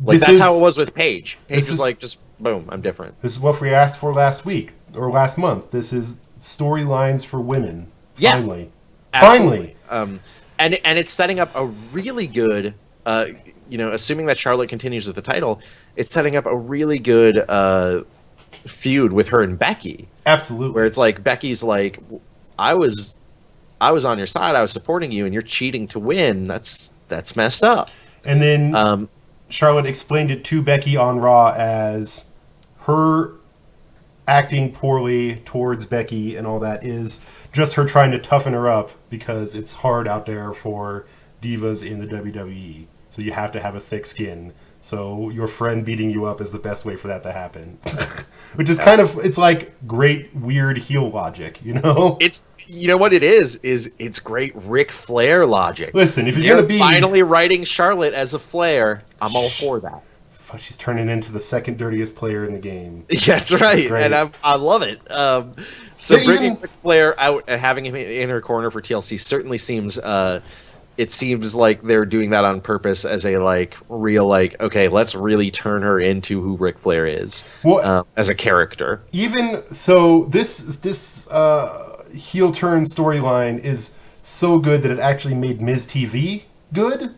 That's how it was with Paige. Paige was just boom, I'm different. This is what we asked for last week or last month. This is storylines for women. Finally. Absolutely. Finally. And it's setting up a really good, assuming that Charlotte continues with the title, it's setting up a really good feud with her and Becky. Absolutely. Where it's Becky's I was on your side, I was supporting you, and you're cheating to win. That's messed up. And then Charlotte explained it to Becky on Raw as her acting poorly towards Becky and all that is just her trying to toughen her up because it's hard out there for divas in the WWE. So you have to have a thick skin. So your friend beating you up is the best way for that to happen. Which is it's great, weird heel logic, you know? It's, what it is it's great Ric Flair logic. Listen, if you're going to be... finally writing Charlotte as a Flair, I'm all for that. She's turning into the second dirtiest player in the game. Yeah, that's right, and I love it. So bringing Ric Flair out and having him in her corner for TLC certainly seems... it seems like they're doing that on purpose as a real okay, let's really turn her into who Ric Flair is as a character. Even so, this heel turn storyline is so good that it actually made Miz TV good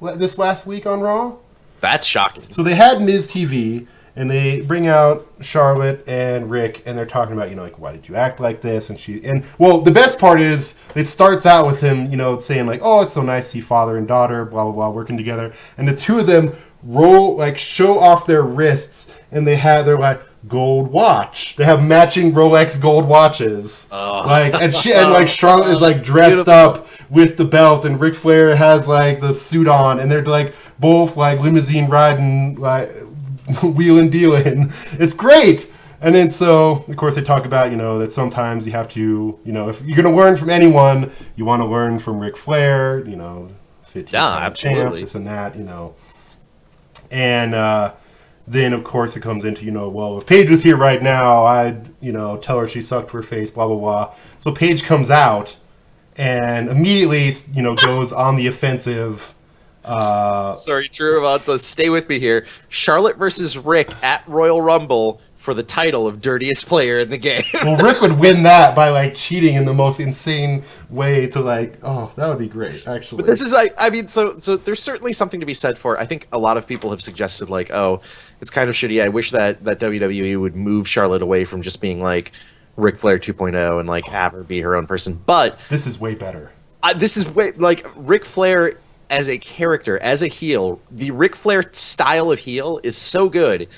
this last week on Raw. That's shocking. So they had Miz TV, and they bring out Charlotte and Rick, and they're talking about, why did you act like this? And the best part is it starts out with him, saying oh, it's so nice to see father and daughter, blah, blah, blah, working together. And the two of them show off their wrists, and they're gold watch. They have matching Rolex gold watches. And Charlotte is dressed beautiful. Up with the belt, and Ric Flair has the suit on, and they're both limousine riding, wheeling dealing. It's great. And then so of course they talk about that sometimes you have to if you're going to learn from anyone, you want to learn from Ric Flair, 15-time champ, this and that, and then of course it comes into well, if Paige was here right now, I'd tell her she sucked her face, blah blah blah. So Paige comes out and immediately goes on the offensive. Sorry, Drew. So stay with me here. Charlotte versus Rick at Royal Rumble for the title of dirtiest player in the game. Well, Rick would win that by like cheating in the most insane way to like, oh, that would be great, actually. But this is like, I mean, so there's certainly something to be said for. I think a lot of people have suggested like, oh, it's kind of shitty. I wish that WWE would move Charlotte away from just being like Ric Flair 2.0 and like have her be her own person. But this is way better. This is way like Ric Flair as a character, as a heel. The Ric Flair style of heel is so good,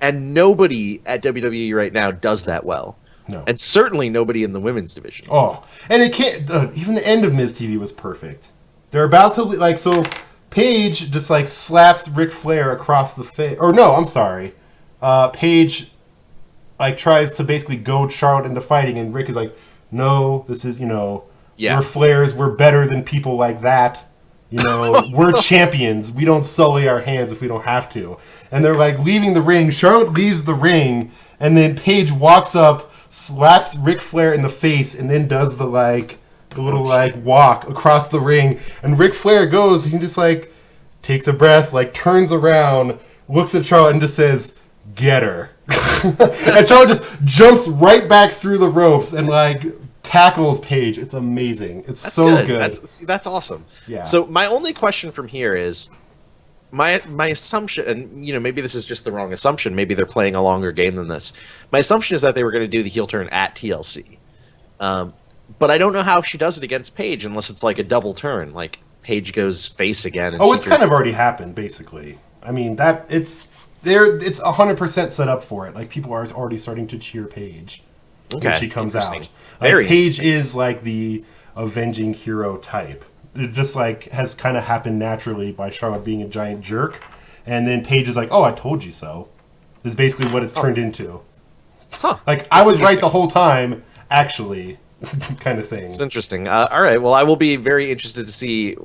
and nobody at WWE right now does that well. No. And certainly nobody in the women's division. Oh, and it can't. Even the end of Miz TV was perfect. They're about to like so. Paige just like slaps Ric Flair across the face. Or no, I'm sorry. Paige like tries to basically goad Charlotte into fighting, and Rick is like, "No, this is we're Flairs. We're better than people like that. We're champions. We don't sully our hands if we don't have to." And they're like leaving the ring. Charlotte leaves the ring, and then Paige walks up, slaps Ric Flair in the face, and then does the little walk across the ring. And Ric Flair goes, and he just like takes a breath, like turns around, looks at Charlotte, and just says, "Get her." And Charlotte just jumps right back through the ropes and like tackles Paige. It's amazing. That's so good. That's awesome. Yeah. So my only question from here is my assumption, and maybe this is just the wrong assumption. Maybe they're playing a longer game than this. My assumption is that they were going to do the heel turn at TLC, but I don't know how she does it against Paige unless it's like a double turn, like Paige goes face again. And it's kind of already happened, basically. I mean that it's 100% set up for it. Like people are already starting to cheer Paige when she comes out. Like, Paige is like the avenging hero type. It just like has kind of happened naturally by Charlotte being a giant jerk, and then Paige is like, "Oh, I told you so." This is basically what it's turned into. Huh? Like I was right the whole time, actually, kind of thing. It's interesting. All right. Well, I will be very interested to see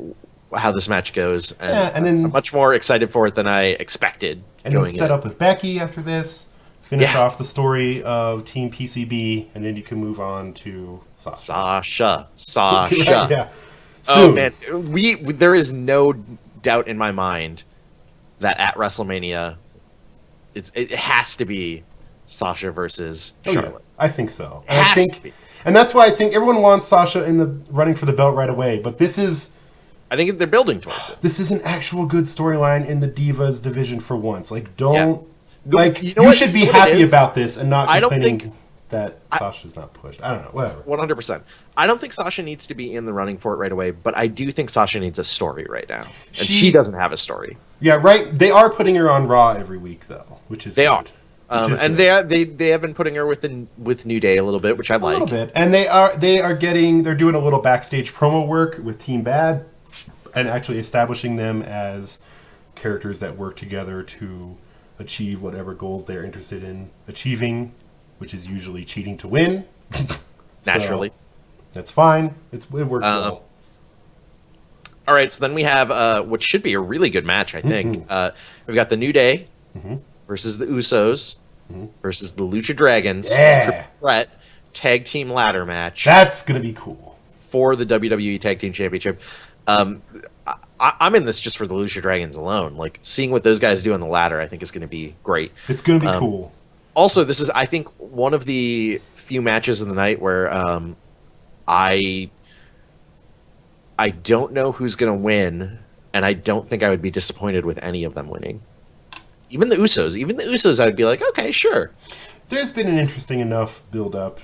how this match goes, and then I'm much more excited for it than I expected. And then set up with Becky after this. Finish off the story of Team PCB, and then you can move on to Sasha. Yeah. Oh man, there is no doubt in my mind that at WrestleMania, it has to be Sasha versus Charlotte. Yeah. I think so. And that's why I think everyone wants Sasha in the running for the belt right away. But this is, I think they're building towards it. This is an actual good storyline in the Divas division for once. Like, don't. Yeah. Like, you should be happy about this and not complaining that Sasha's not pushed. I don't know, whatever. 100%. I don't think Sasha needs to be in the running for it right away, but I do think Sasha needs a story right now. And she doesn't have a story. Yeah, right. They are putting her on Raw every week, though, which is They good. are. And they have been putting her with New Day a little bit, which I like. A little bit. And they're doing a little backstage promo work with Team Bad and actually establishing them as characters that work together to achieve whatever goals they're interested in achieving, which is usually cheating to win. Naturally. So, that's fine. It works well. All right, so then we have what should be a really good match, I think. We've got the New Day versus the Usos versus the Lucha Dragons. Triple threat tag team ladder match. That's going to be cool. For the WWE Tag Team Championship. I'm in this just for the Lucha Dragons alone. Like, seeing what those guys do on the ladder, I think is going to be great. It's going to be cool. Also, this is, I think, one of the few matches of the night where I don't know who's going to win, and I don't think I would be disappointed with any of them winning. Even the Usos, I would be like, okay, sure. There's been an interesting enough build-up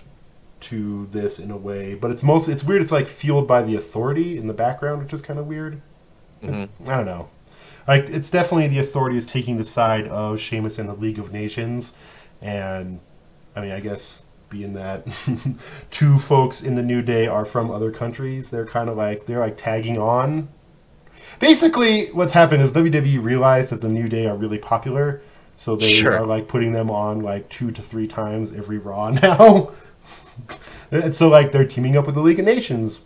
to this in a way, but it's weird. It's like fueled by the Authority in the background, which is kind of weird. I don't know. Like, it's definitely the Authority is taking the side of Sheamus and the League of Nations, and I mean, I guess being that two folks in the New Day are from other countries, they're tagging on. Basically, what's happened is WWE realized that the New Day are really popular, so they are like putting them on like 2 to 3 times every Raw now. And so like they're teaming up with the League of Nations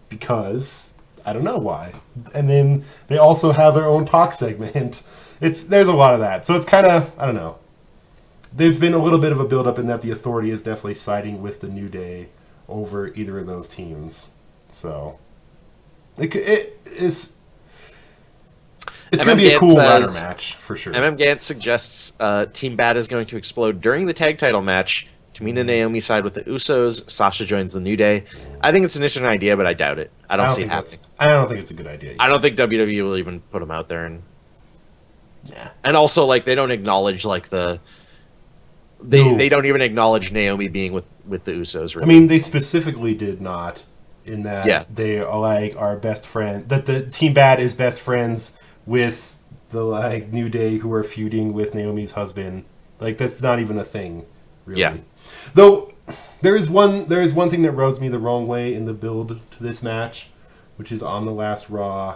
because I don't know why. And then they also have their own talk segment. There's a lot of that. So it's kind of, I don't know. There's been a little bit of a build-up in that the Authority is definitely siding with the New Day over either of those teams. So it is. It's going to be a cool ladder match, for sure. Gantz suggests Team Bad is going to explode during the tag title match. Tamina and Naomi side with the Usos. Sasha joins the New Day. I think it's an interesting idea, but I doubt it. I don't see it happening. I don't think it's a good idea either. I don't think WWE will even put them out there. And also, like, they don't acknowledge, like, They don't even acknowledge Naomi being with the Usos, really. I mean, they specifically did not, in that they are, like, our best friend. That the Team Bad is best friends with the, like, New Day who are feuding with Naomi's husband. Like, that's not even a thing, really. Yeah. Though, there is one thing that rubs me the wrong way in the build to this match, which is on the last Raw,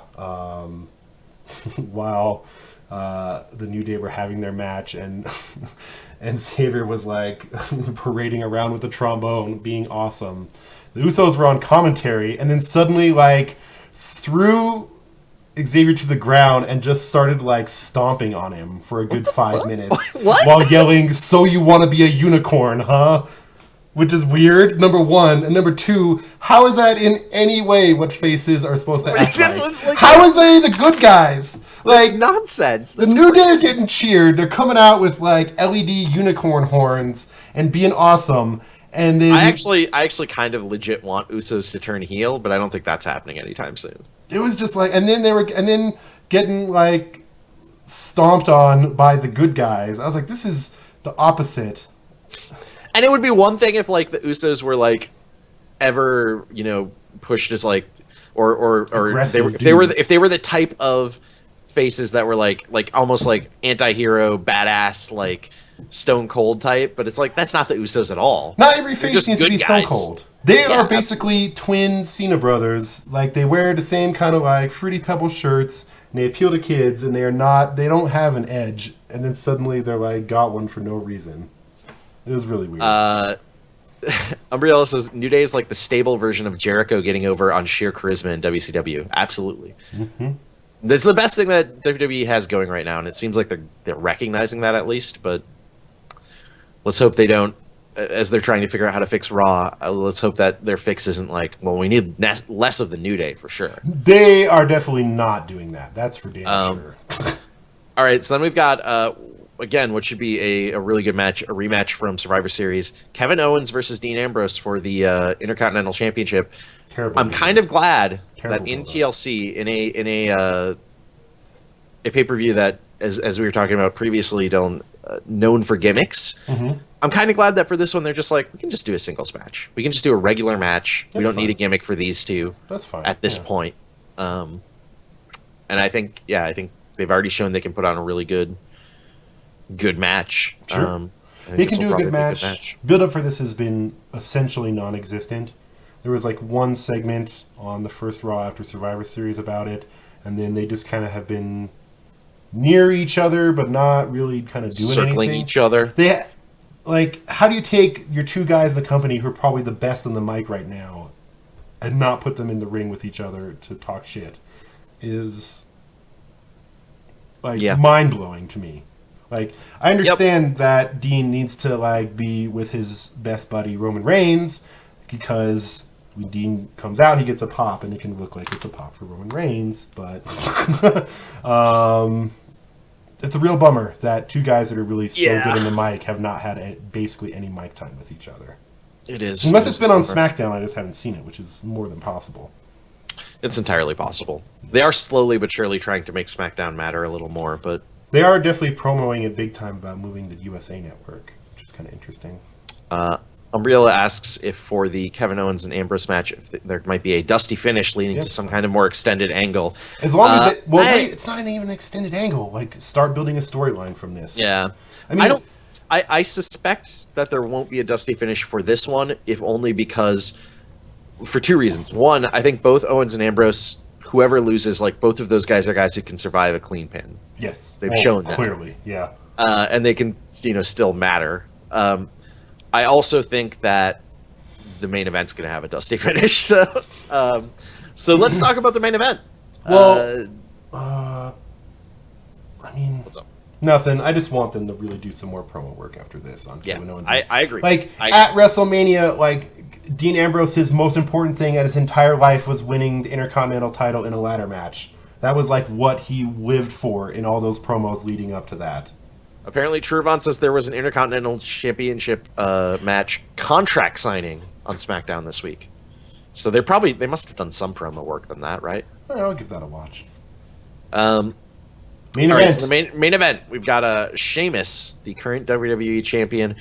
while the New Day were having their match, and and Xavier was like parading around with the trombone, being awesome. The Usos were on commentary, and then suddenly like threw Xavier to the ground and just started like stomping on him for a good 5 minutes while yelling, "So you want to be a unicorn, huh?" Which is weird, number one. And number two, how is that in any way what faces are supposed to act like? How is they the good guys? Like, that's nonsense. The New Day is getting cheered. They're coming out with like LED unicorn horns and being awesome. And then I actually kind of legit want Usos to turn heel, but I don't think that's happening anytime soon. It was just like, and then getting like stomped on by the good guys. I was like, this is the opposite. And it would be one thing if like the Usos were like ever, pushed as like or if they were the type of faces that were like almost like anti-hero, badass, like Stone Cold type, but it's like that's not the Usos at all. Not every face needs to be Stone Cold. They are basically twin Cena brothers. Like they wear the same kind of like Fruity Pebbles shirts, and they appeal to kids, and they don't have an edge, and then suddenly they're like got one for no reason. It was really weird. Umbriella says New Day is like the stable version of Jericho getting over on sheer charisma in WCW. Absolutely. Mm-hmm. This is the best thing that WWE has going right now, and it seems like they're recognizing that at least, but let's hope they don't, as they're trying to figure out how to fix Raw, let's hope that their fix isn't like, well, we need less of the New Day for sure. They are definitely not doing that. That's for damn sure. All right, so then we've got... again, what should be a really good match, a rematch from Survivor Series. Kevin Owens versus Dean Ambrose for the Intercontinental Championship. I'm kind of glad that in TLC, in a pay-per-view that, as we were talking about previously, Dylan, known for gimmicks, I'm kind of glad that for this one, they're just like, we can just do a singles match. We can just do a regular match. We don't need a gimmick for these two. That's fine. At this point. And I think they've already shown they can put on a really good match. Sure. They can do a good match. Build up for this has been essentially non-existent. There was like one segment on the first Raw after Survivor Series about it, and then they just kind of have been near each other, but not really kind of doing circling anything. Each other. They like, how do you take your two guys in the company who are probably the best on the mic right now and not put them in the ring with each other to talk shit? Is like mind-blowing to me. Like, I understand that Dean needs to like be with his best buddy Roman Reigns, because when Dean comes out, he gets a pop, and it can look like it's a pop for Roman Reigns. But it's a real bummer that two guys that are really so good in the mic have not had basically any mic time with each other. It is. Unless it's been on SmackDown, I just haven't seen it, which is more than possible. It's entirely possible. They are slowly but surely trying to make SmackDown matter a little more, but... They are definitely promoting it big time about moving to USA Network, which is kind of interesting. Umbriella asks if for the Kevin Owens and Ambrose match, if there might be a dusty finish leading to some kind of more extended angle. As long as it's not even an extended angle. Like, start building a storyline from this. Yeah. I suspect that there won't be a dusty finish for this one, if only because, for two reasons. One, I think both Owens and Ambrose, whoever loses, like, both of those guys are guys who can survive a clean pin. Yes. They've shown that. Clearly, yeah. And they can, still matter. I also think that the main event's going to have a dusty finish. So let's talk about the main event. Well, I mean, what's up? Nothing. I just want them to really do some more promo work after this on Kevin Owens. I agree. At WrestleMania, like, Dean Ambrose's most important thing at his entire life was winning the Intercontinental title in a ladder match. That was like what he lived for in all those promos leading up to that. Apparently, Truvon says there was an Intercontinental Championship match contract signing on SmackDown this week. So they must have done some promo work than that, right? I'll give that a watch. Main event. Right, so the main event, we've got Sheamus, the current WWE champion,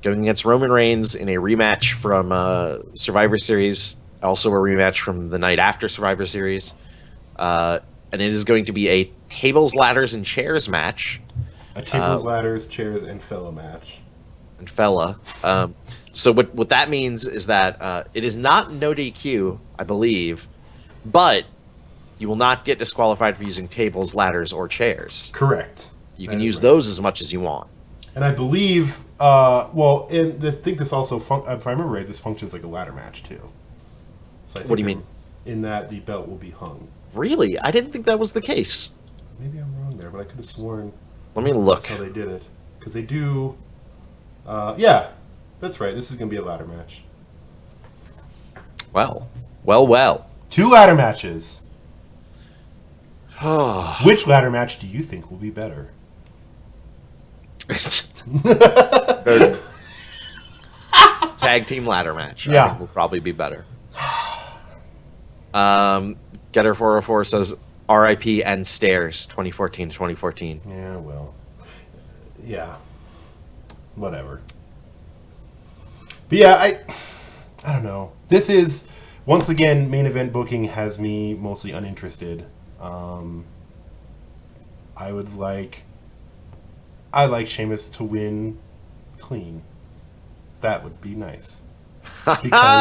going against Roman Reigns in a rematch from Survivor Series, also a rematch from the night after Survivor Series. And it is going to be a tables, ladders, and chairs match. A tables, ladders, chairs, and fella match. And fella. So what that means is that it is not no DQ, I believe, but you will not get disqualified for using tables, ladders, or chairs. Correct. You can use those as much as you want. And I believe, I think this also, if I remember right, this functions like a ladder match too. So What do you mean? In that the belt will be hung. Really? I didn't think that was the case. Maybe I'm wrong there, but I could have sworn. Let me look. That's how they did it. Because they do. Yeah, that's right. This is going to be a ladder match. Well. 2 ladder matches. Which ladder match do you think will be better? Tag team ladder match. Yeah. I think will probably be better. Getter 404 says RIP and Stairs 2014 to 2014. Yeah, well. Yeah. Whatever. But yeah, I don't know. This is, once again, main event booking has me mostly uninterested. I'd like Sheamus to win clean. That would be nice. Because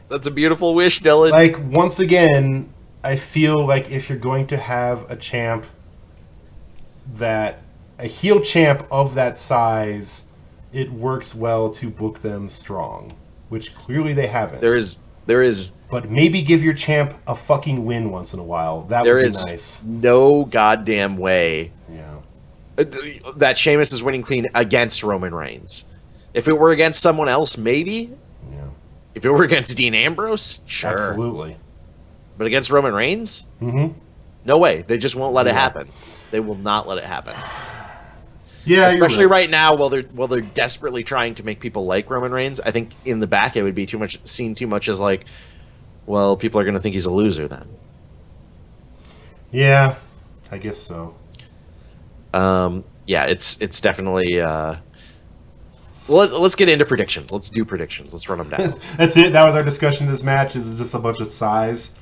that's a beautiful wish, Dylan. Like, once again, I feel like if you're going to have a champ a heel champ of that size, it works well to book them strong, which clearly they haven't. There is But maybe give your champ a fucking win once in a while. That would be nice. There is no goddamn way Yeah. that Sheamus is winning clean against Roman Reigns. If it were against someone else, maybe. Yeah. If it were against Dean Ambrose, sure. Absolutely. But against Roman Reigns? Mm-hmm. No way. They just won't let it happen. They will not let it happen. Yeah, especially right now, while they're desperately trying to make people like Roman Reigns. I think in the back it would be seen too much as like, well, people are going to think he's a loser then. Yeah, I guess so. Yeah, it's definitely. Well, let's get into predictions. Let's do predictions. Let's run them down. That's it. That was our discussion. This match is just a bunch of size.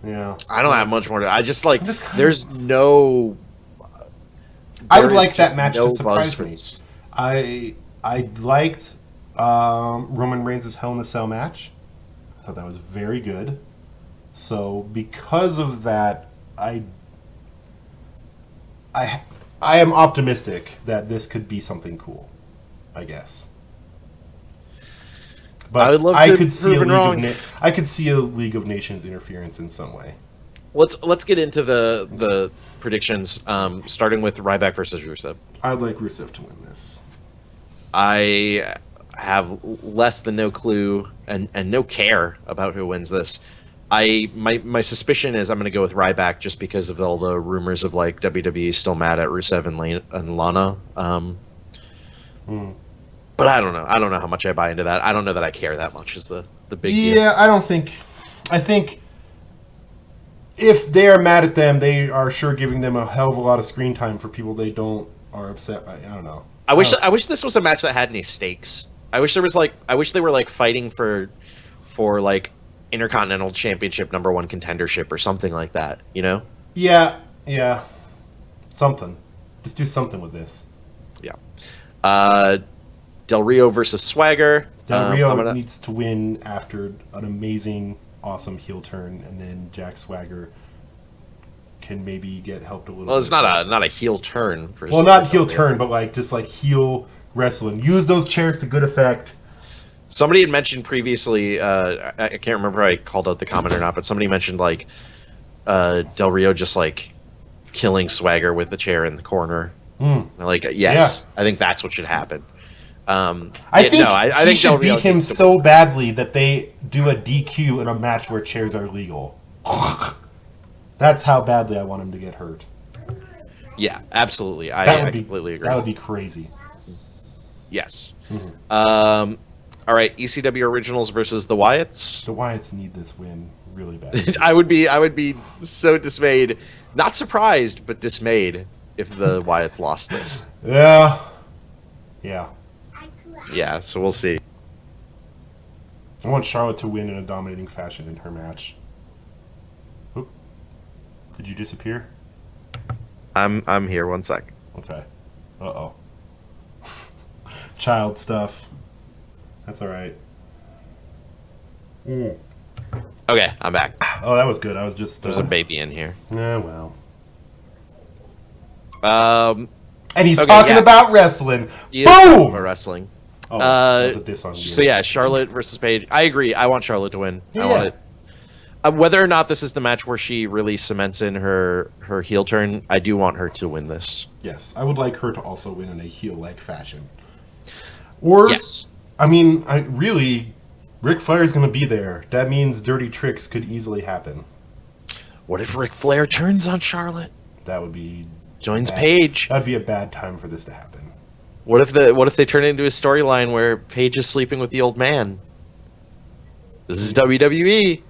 Yeah, I don't have much more to. I just like. There's no. I would like that match to surprise me. I liked Roman Reigns' Hell in a Cell match. I thought that was very good. So because of that, I am optimistic that this could be something cool. I guess. But I would love to could see I could see a League of Nations interference in some way. Let's get into the predictions, starting with Ryback versus Rusev. I'd like Rusev to win this. I have less than no clue and no care about who wins this. My suspicion is I'm going to go with Ryback just because of all the rumors of like WWE still mad at Rusev and Lana. But I don't know. I don't know how much I buy into that. I don't know that I care that much is the big deal. Yeah, I think if they are mad at them, they are sure giving them a hell of a lot of screen time for people they are upset by. I don't know. I wish this was a match that had any stakes. I wish they were like fighting for like Intercontinental Championship #1 contendership or something like that, you know? Yeah. Something. Just do something with this. Yeah. Del Rio versus Swagger. Del Rio needs to win after an amazing, awesome heel turn, and then Jack Swagger can maybe get helped a little. Well, it's not a heel turn. Not heel turn, but like just like heel wrestling. Use those chairs to good effect. Somebody had mentioned previously. I can't remember if I called out the comment or not, but somebody mentioned like Del Rio just like killing Swagger with the chair in the corner. Like, yes, yeah. I think that's what should happen. I think I he think should Del Rio beat him needs to so badly that they do a DQ in a match where chairs are legal. That's how badly I want him to get hurt. Yeah, absolutely. I That would be completely agree. That would be crazy. Yes. All right, ECW Originals versus the Wyatts. The Wyatts need this win really bad. I would be so dismayed, not surprised, but dismayed if the Wyatts lost this. Yeah. Yeah, so we'll see. I want Charlotte to win in a dominating fashion in her match. Oop. Did you disappear? I'm here. 1 sec. Okay. Uh-oh. Child stuff. That's all right. Okay, I'm back. Oh, that was good. I was just... There's a baby in here. Well. And he's talking about wrestling. Boom! About wrestling. Oh, that was a diss on you. So yeah, Charlotte versus Paige. I agree. I want Charlotte to win. Yeah. I want it. Whether or not this is the match where she really cements in her heel turn, I do want her to win this. Yes, I would like her to also win in a heel-like fashion. Or, yes. I mean, really, Ric Flair is going to be there. That means dirty tricks could easily happen. What if Ric Flair turns on Charlotte? That would be... Joins Paige. That'd be a bad time for this to happen. What if they turn it into a storyline where Paige is sleeping with the old man? This is WWE.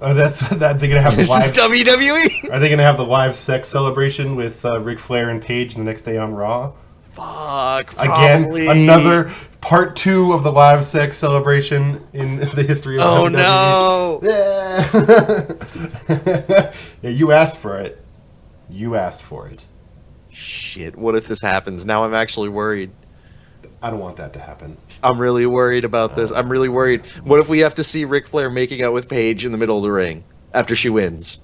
Oh, that's that they're gonna have the This live. is WWE. Are they gonna have the live sex celebration with Ric Flair and Paige the next day on Raw? Fuck. Again, another part 2 of the live sex celebration in the history of WWE. No. Yeah, you asked for it. You asked for it. Shit, what if this happens? Now I'm actually worried. I don't want that to happen. I'm really worried about this. I'm really worried. What if we have to see Ric Flair making out with Paige in the middle of the ring after she wins?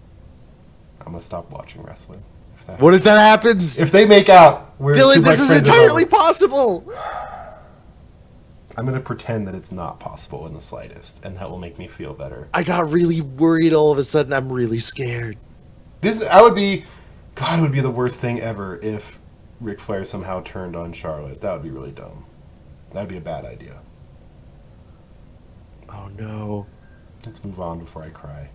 I'm gonna stop watching wrestling. What if that happens? If they make out, Dylan, this is entirely possible. I'm gonna pretend that it's not possible in the slightest, and that will make me feel better. I got really worried all of a sudden. I'm really scared. God, it would be the worst thing ever if Ric Flair somehow turned on Charlotte. That would be really dumb. That'd be a bad idea. Oh no. Let's move on before I cry.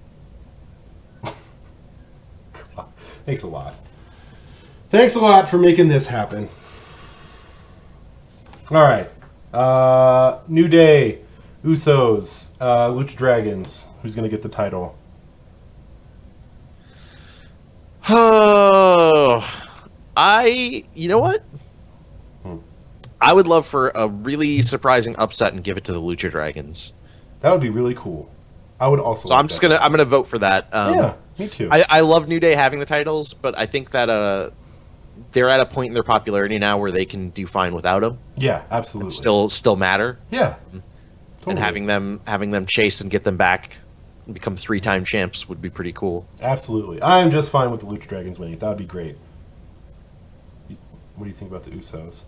Thanks a lot. Thanks a lot for making this happen. Alright. New Day, Usos, Lucha Dragons. Who's going to get the title? Oh, you know what? I would love for a really surprising upset and give it to the Lucha Dragons. That would be really cool. I would also. So I'm gonna vote for that. Yeah, me too. I love New Day having the titles, but I think that they're at a point in their popularity now where they can do fine without them. Yeah, absolutely. And still matter. Yeah. Totally. And having them chase and get them back and become 3-time champs would be pretty cool. Absolutely. I'm just fine with the Lucha Dragons winning. That would be great. What do you think about the Usos?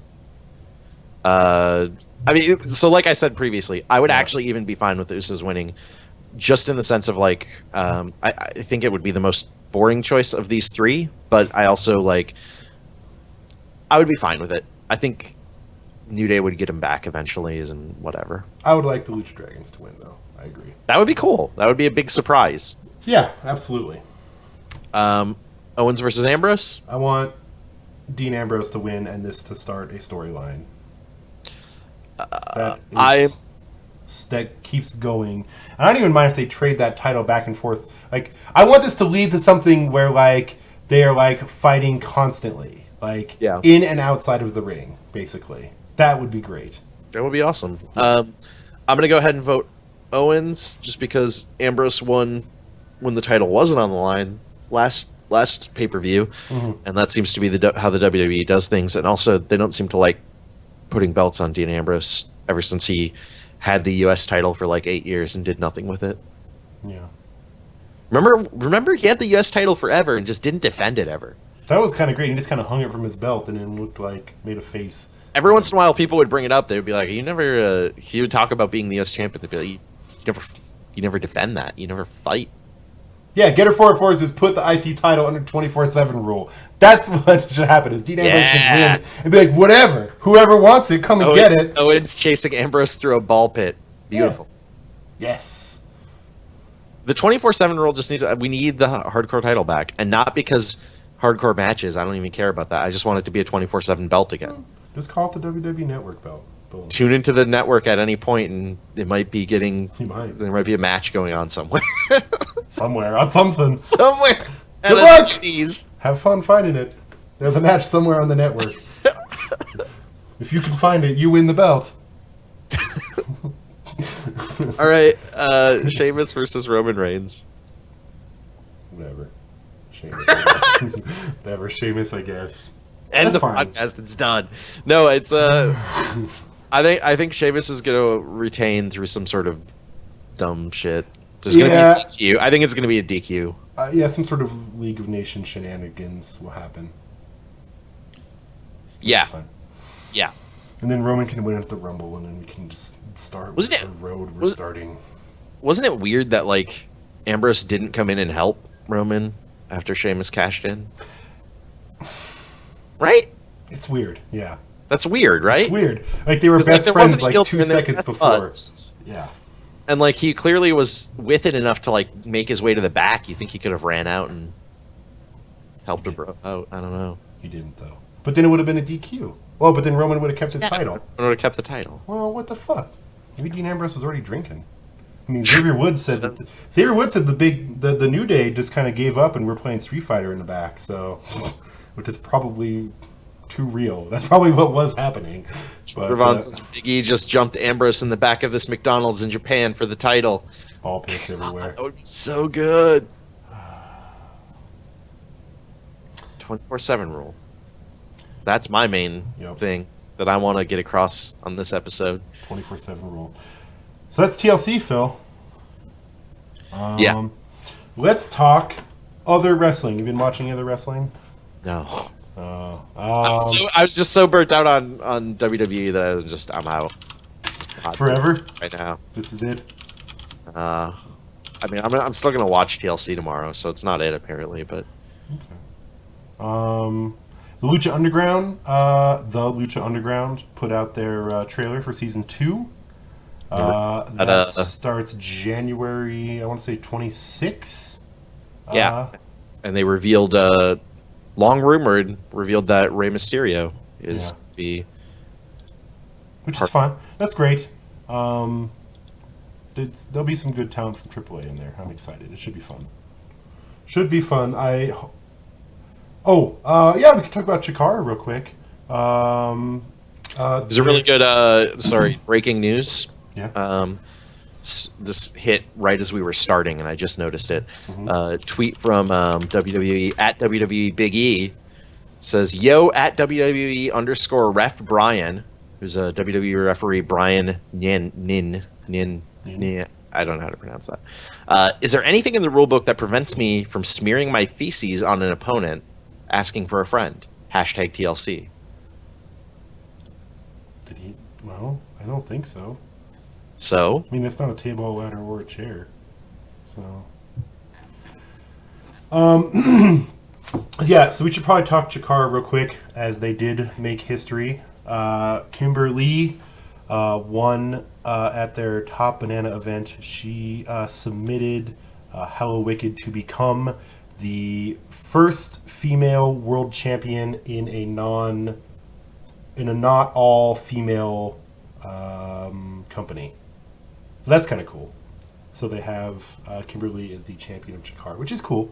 I mean, so like I said previously, I would actually even be fine with the Usos winning, just in the sense of like, I think it would be the most boring choice of these three, but I also I would be fine with it. I think New Day would get him back eventually, and whatever. I would like the Lucha Dragons to win, though. I agree. That would be cool. That would be a big surprise. Yeah, absolutely. Owens versus Ambrose? I want Dean Ambrose to win and this to start a storyline. That keeps going. I don't even mind if they trade that title back and forth. Like, I want this to lead to something where, like, they are, like, fighting constantly. Like, in and outside of the ring, basically. That would be great. That would be awesome. I'm going to go ahead and vote Owens, just because Ambrose won when the title wasn't on the line last pay-per-view, and that seems to be how the WWE does things. And also, they don't seem to like putting belts on Dean Ambrose ever since he had the U.S. title for like 8 years and did nothing with it. Yeah. Remember he had the U.S. title forever and just didn't defend it ever. That was kind of great. He just kind of hung it from his belt and then looked like, made a face. Every once in a while, people would bring it up. They would be like, he would talk about being the U.S. champion. They'd be like, you never defend that. You never fight. Yeah, Getter 404 says put the IC title under 24/7 rule. That's what should happen. Is Dean Ambrose should win and be like, whatever, whoever wants it, come and get it. Owens chasing Ambrose through a ball pit. Beautiful. Yeah. Yes. The 24/7 rule just needs. We need the hardcore title back, and not because hardcore matches. I don't even care about that. I just want it to be a 24/7 belt again. Just call it the WWE Network belt. Boom. Tune into the network at any point, and it might be getting. You might. There might be a match going on somewhere. Somewhere on something. Somewhere. Good luck. Have fun finding it. There's a match somewhere on the network. If you can find it, you win the belt. All right, Sheamus versus Roman Reigns. Whatever. Sheamus, I guess. Whatever. Sheamus, I guess. End the fine. podcast. It's done. No, it's I think Sheamus is gonna retain through some sort of dumb shit. There's gonna be a DQ. I think it's gonna be a DQ. Yeah, some sort of League of Nations shenanigans will happen. Yeah. Fine. Yeah. And then Roman can win at the Rumble, and then we can just start with the road we're starting. Wasn't it weird that like Ambrose didn't come in and help Roman after Sheamus cashed in? Right? It's weird. Yeah. That's weird, right? It's weird. Like they were best friends like 2 seconds before. Yeah. And like he clearly was with it enough to like make his way to the back. You think he could have ran out and helped a bro out? I don't know. He didn't though. But then it would have been a DQ. Well, but then Roman would have kept his title. Roman would have kept the title. Well, what the fuck? Maybe Dean Ambrose was already drinking. I mean, Xavier Woods said the New Day just kind of gave up and we're playing Street Fighter in the back. So, which is probably too real. That's probably what was happening. Ravon says Big E just jumped Ambrose in the back of this McDonald's in Japan for the title. Ball pits everywhere. That would be so good. 24/7 rule. That's my main thing that I want to get across on this episode. 24/7 rule. So that's TLC, Phil. Yeah. Let's talk other wrestling. You've been watching other wrestling? No. I I was just so burnt out on WWE that I'm out. Forever? Right now. This is it? I mean, I'm still going to watch TLC tomorrow, so it's not it, apparently, but... Okay. The Lucha Underground put out their trailer for season 2. That starts January, I want to say 26. Yeah. And they revealed, long rumored, revealed that Rey Mysterio is the... Which is fun. That's great. There'll be some good talent from AAA in there. I'm excited. It should be fun. Should be fun. We can talk about Chikara real quick. There's a really good, breaking news. Yeah. This hit right as we were starting, and I just noticed it. Tweet from WWE at WWE Big E says, "Yo at WWE _ref Bryan," who's a WWE referee, Bryan Nin. I don't know how to pronounce that. Is there anything in the rulebook that prevents me from smearing my feces on an opponent? Asking for a friend. Hashtag TLC. Did he? Well, I don't think so. So? I mean, it's not a table, a ladder, or a chair. So. So we should probably talk Chikara real quick, as they did make history. Kimberly won at their Top Banana event. She submitted Hello Wicked to become the first female world champion in a not all female company. So that's kind of cool. So they have Kimberly as the champion of Chikara, which is cool.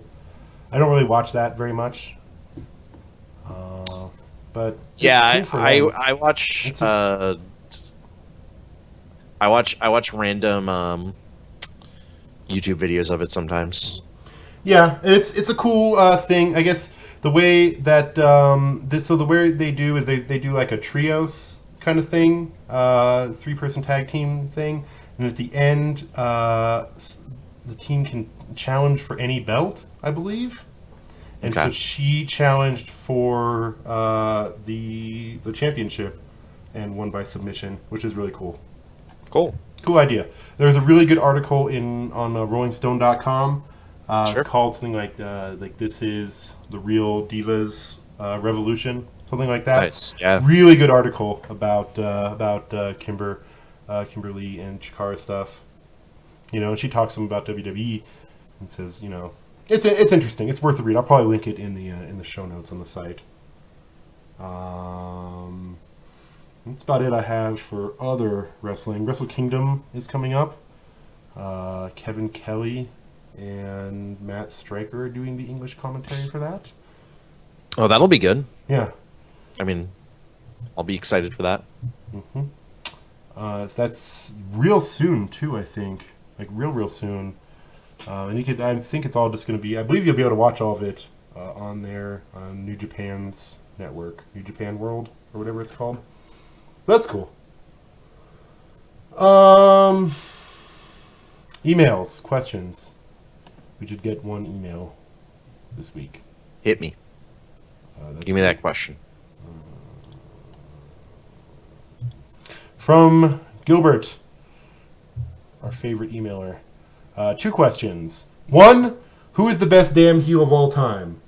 I don't really watch that very much, but yeah, cool I watch I watch random YouTube videos of it sometimes. Yeah, it's a cool thing. I guess the way that the way they do is they do like a trios kind of thing, 3-person tag team thing, and at the end, the team can challenge for any belt, I believe. And so she challenged for the championship and won by submission, which is really cool. Cool idea. There's a really good article on RollingStone.com Sure. It's called something like "This Is the Real Divas Revolution," something like that. Nice. Yeah. Really good article about Kimberly and Chikara stuff. And she talks some about WWE and says, it's interesting. It's worth a read. I'll probably link it in the show notes on the site. That's about it I have for other wrestling. Wrestle Kingdom is coming up. Kevin Kelly and Matt Stryker are doing the English commentary for that. Oh, that'll be good. Yeah. I mean, I'll be excited for that. Mm-hmm. So that's real soon too. I think like real soon. And I think it's all just going to be. I believe you'll be able to watch all of it on there on New Japan's network, New Japan World or whatever it's called. That's cool. Emails, questions. We should get one email this week. Hit me. Give me that question. From Gilbert, our favorite emailer. 2 questions. 1, who is the best damn heel of all time?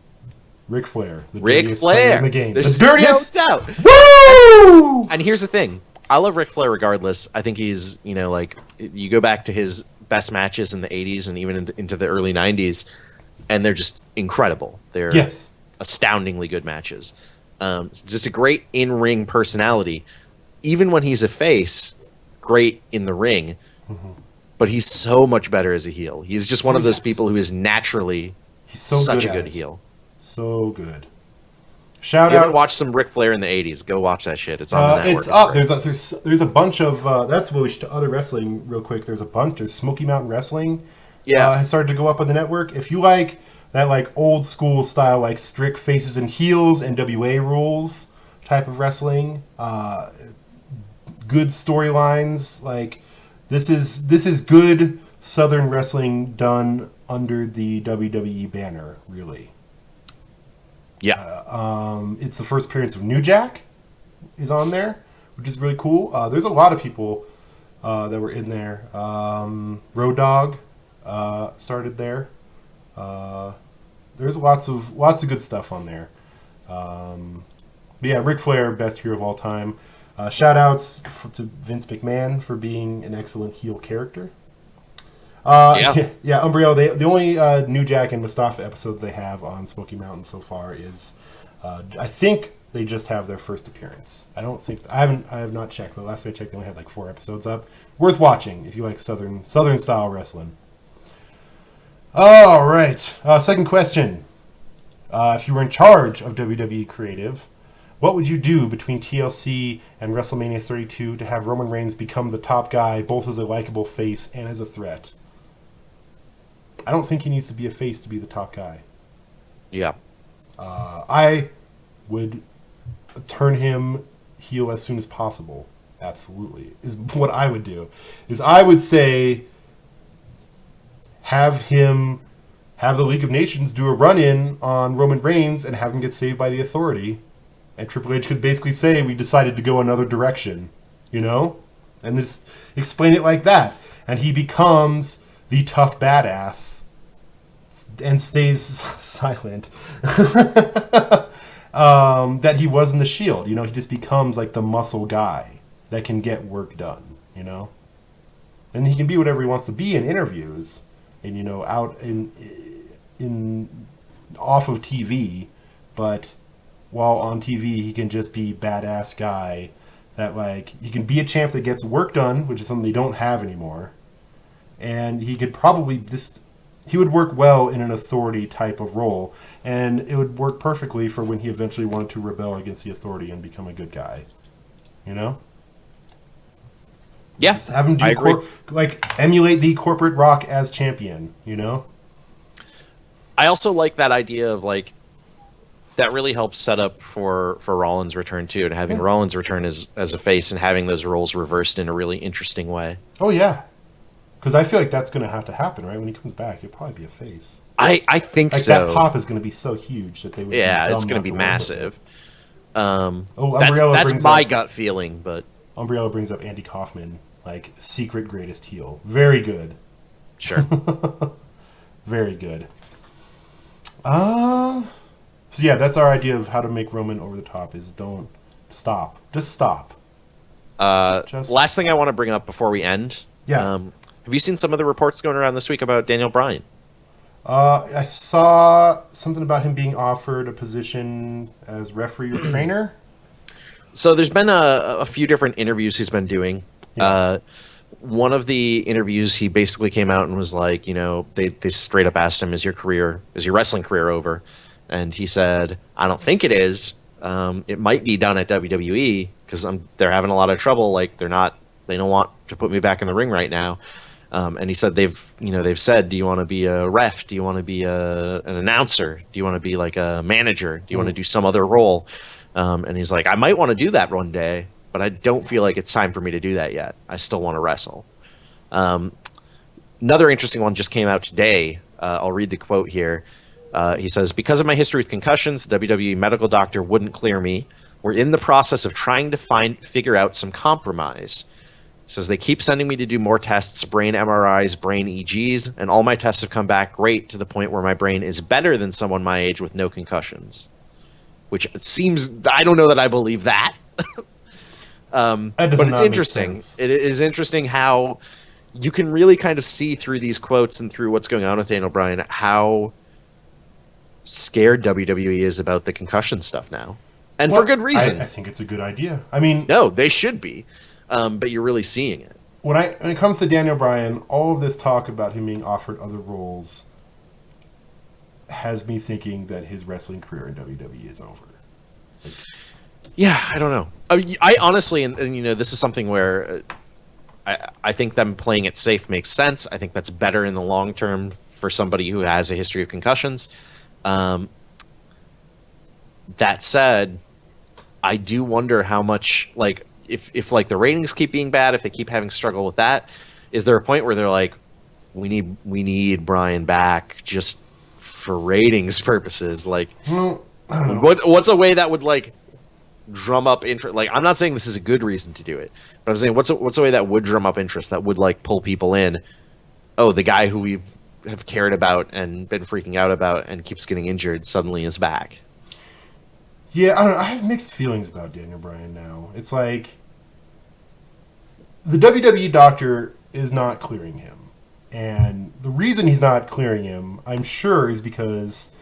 Ric Flair. The Ric dirtiest player Flair. in the game. There's The dirtiest. no doubt. Woo! And here's the thing. I love Ric Flair regardless. I think he's, you go back to his best matches in the 80s and even into the early 90s, and they're just incredible. They're Yes. astoundingly good matches. Just a great in-ring personality. Even when he's a face, great in the ring. Mm-hmm. But he's so much better as a heel. He's just one of those Yes. people who is naturally He's so such good a at good it. heel. So good. Shout You out. haven't watched some Ric Flair in the 80s, go watch that shit. It's on the network. It's up. great. There's a bunch of that's what we should other wrestling real quick. There's a bunch. There's Smoky Mountain Wrestling. Yeah. Has started to go up on the network. If you like that like old school style like strict faces and heels NWA rules type of wrestling, good storylines, like this is good Southern wrestling done under the WWE banner, really. Yeah. It's the first appearance of New Jack is on there, which is really cool. There's a lot of people that were in there. Road Dogg started there. There's lots of good stuff on there. But yeah, Ric Flair, best hero of all time. Shout outs to Vince McMahon for being an excellent heel character. Yeah, Umbriel. The only New Jack and Mustafa episode they have on Smoky Mountain so far is, I think they just have their first appearance. I have not checked, but last time I checked, they only had like 4 episodes up. Worth watching if you like Southern style wrestling. All right, second question. If you were in charge of WWE Creative, what would you do between TLC and WrestleMania 32 to have Roman Reigns become the top guy, both as a likable face and as a threat? I don't think he needs to be a face to be the top guy. Yeah. I would turn him heel as soon as possible. Absolutely. Is what I would do. Is I would say have the League of Nations do a run-in on Roman Reigns and have him get saved by the Authority. And Triple H could basically say, we decided to go another direction. And just explain it like that. And he becomes the tough badass and stays silent that he was in the Shield. He just becomes like the muscle guy that can get work done. And he can be whatever he wants to be in interviews and out in off of TV, but while on TV he can just be badass guy that like he can be a champ that gets work done, which is something they don't have anymore. And he could probably he would work well in an Authority type of role, and it would work perfectly for when he eventually wanted to rebel against the Authority and become a good guy. Yeah, just have him do I agree. Emulate the corporate Rock as champion. I also like that idea of like that really helps set up for Rollins' return too, and having Rollins return as a face and having those roles reversed in a really interesting way. Oh yeah, because I feel like that's going to have to happen, right? When he comes back, he'll probably be a face. I think like so. That pop is going to be so huge that they would. Yeah, it's going to be massive. Umbriella That's my gut feeling, but Umbriella brings up Andy Kaufman, like secret greatest heel, very good. Sure. Very good. So yeah, that's our idea of how to make Roman over the top is don't stop. Just stop. Last thing I want to bring up before we end. Yeah. Have you seen some of the reports going around this week about Daniel Bryan? I saw something about him being offered a position as referee or trainer. So there's been a few different interviews he's been doing. Yeah. One of the interviews, he basically came out and was like, you know, they straight up asked him, is your wrestling career over? And he said, I don't think it is. It might be done at WWE because they're having a lot of trouble. Like they don't want to put me back in the ring right now. And he said they've said, do you want to be a ref? Do you want to be an announcer? Do you want to be like a manager? Do you want to do some other role? And he's like, I might want to do that one day, but I don't feel like it's time for me to do that yet. I still want to wrestle. Another interesting one just came out today. I'll read the quote here. He says, because of my history with concussions, the WWE medical doctor wouldn't clear me. We're in the process of trying to figure out some compromise. He says, they keep sending me to do more tests, brain MRIs, brain EGs, and all my tests have come back great to the point where my brain is better than someone my age with no concussions. Which seems, I don't know that I believe that. But it's interesting. It is interesting how you can really kind of see through these quotes and through what's going on with Daniel Bryan, how scared WWE is about the concussion stuff now. And for good reason. I think it's a good idea. I mean... No, they should be. But you're really seeing it. When it comes to Daniel Bryan, all of this talk about him being offered other roles has me thinking that his wrestling career in WWE is over. Yeah, I don't know. I honestly, and you know, this is something where I think them playing it safe makes sense. I think that's better in the long term for somebody who has a history of concussions. That said, I do wonder how much, like, if like the ratings keep being bad, if they keep having struggle with that, is there a point where they're like, we need Bryan back just for ratings purposes? Like, Well, I don't know. what's a way that would like drum up interest? Like, I'm not saying this is a good reason to do it, but I'm saying what's a way that would drum up interest, that would like pull people in? Oh, the guy who we have cared about and been freaking out about and keeps getting injured suddenly is back. Yeah, I don't know. I have mixed feelings about Daniel Bryan now. It's like the WWE doctor is not clearing him. And the reason he's not clearing him, I'm sure, is because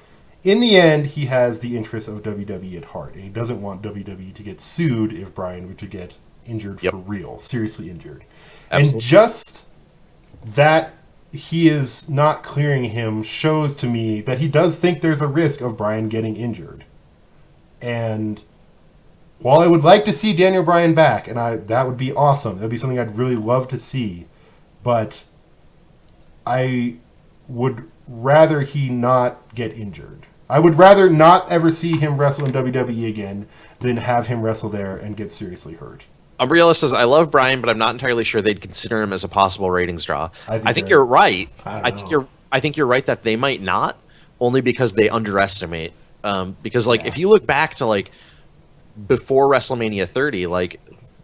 in the end, he has the interests of WWE at heart. And he doesn't want WWE to get sued if Bryan were to get injured for real, seriously injured. Absolutely. And just that he is not clearing him shows to me that he does think there's a risk of Bryan getting injured. And while I would like to see Daniel Bryan back, and that would be awesome, that would be something I'd really love to see, but I would rather he not get injured. I would rather not ever see him wrestle in WWE again than have him wrestle there and get seriously hurt. Umbriella says, I love Bryan, but I'm not entirely sure they'd consider him as a possible ratings draw. I think you're right. I think you're right that they might not, only because they underestimate. Because like if you look back to like before WrestleMania 30, like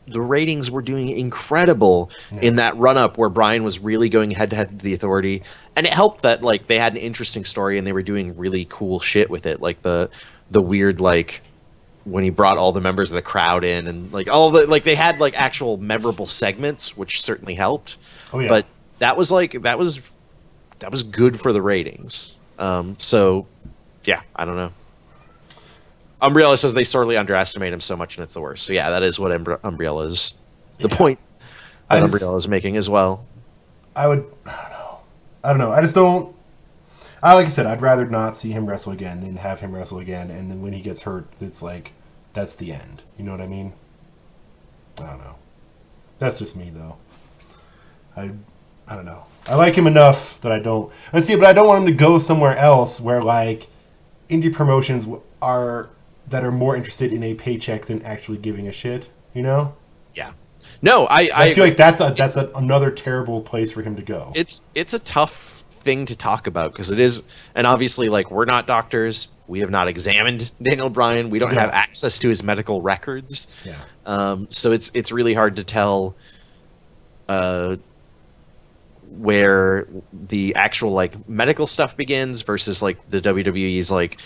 the ratings were doing incredible in that run up where Bryan was really going head to head with the Authority, and it helped that like they had an interesting story and they were doing really cool shit with it, like the weird like when he brought all the members of the crowd in and like all the like they had like actual memorable segments, which certainly helped. Oh yeah. But that was good for the ratings. So yeah, I don't know. Umbriella says they sorely underestimate him so much and it's the worst. So yeah, that is what Umbriella is. The point that Umbriella is making as well. I don't know. I just don't. Like I said, I'd rather not see him wrestle again than have him wrestle again. And then when he gets hurt, it's like, that's the end. You know what I mean? I don't know. That's just me, though. I don't know. I like him enough that I don't. And see, but I don't want him to go somewhere else where, like, indie promotions are more interested in a paycheck than actually giving a shit. You know? Yeah. No, I feel like that's another terrible place for him to go. It's a tough thing to talk about because it is, and obviously, like, we're not doctors. We have not examined Daniel Bryan. We don't have access to his medical records. Yeah. So it's really hard to tell where the actual like medical stuff begins versus like the WWE's like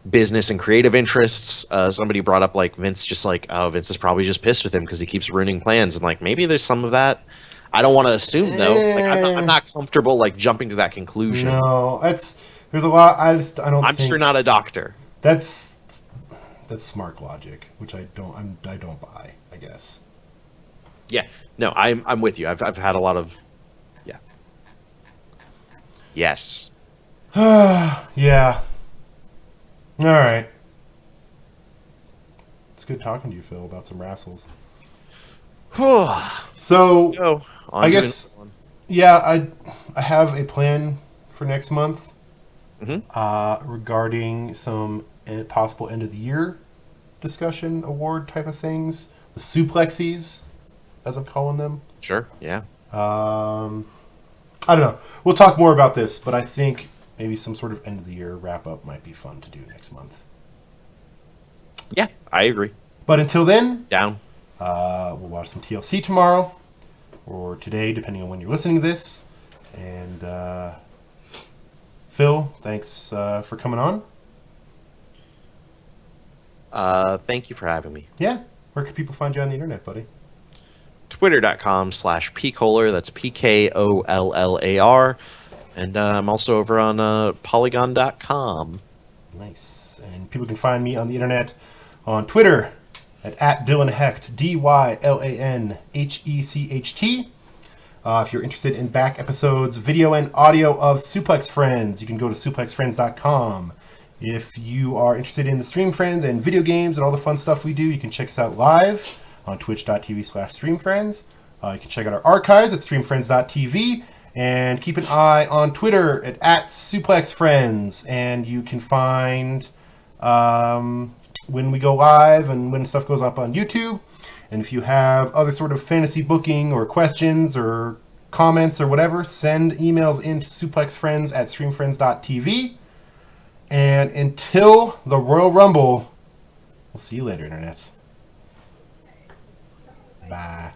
business and creative interests. Somebody brought up like Vince, just like, oh, Vince is probably just pissed with him because he keeps ruining plans, and like maybe there's some of that. I don't want to assume though. Like I'm not comfortable like jumping to that conclusion. No, there's a lot. I don't. I'm think sure not a doctor. That's smart logic, which I don't buy. I guess. Yeah, no, I'm with you. I've had a lot of, yeah, yes, Yeah. All right. It's good talking to you, Phil, about some wrestles. So Go on I to guess another one. yeah, I have a plan for next month Mm-hmm. regarding some possible end of the year discussion award type of things. The Suplexes, as I'm calling them. Sure, yeah, I don't know. We'll talk more about this, but I think maybe some sort of end of the year wrap up might be fun to do next month. yeah, I agree. But until then, Down. we'll watch some TLC tomorrow or today, depending on when you're listening to this. And Phil, thanks for coming on. Thank you for having me. Yeah. Where can people find you on the internet, buddy? Twitter.com/pkoller. That's PKOLLAR. And I'm also over on Polygon.com. Nice. And people can find me on the internet on Twitter at DylanHecht, DYLANHECHT. If you're interested in back episodes, video and audio of Suplex Friends, you can go to suplexfriends.com. If you are interested in the Stream Friends and video games and all the fun stuff we do, you can check us out live on twitch.tv/streamfriends. You can check out our archives at streamfriends.tv. And keep an eye on Twitter at SuplexFriends. And you can find when we go live and when stuff goes up on YouTube. And if you have other sort of fantasy booking or questions or comments or whatever, send emails in to suplexfriends@streamfriends.tv. And until the Royal Rumble, we'll see you later, Internet. Bye.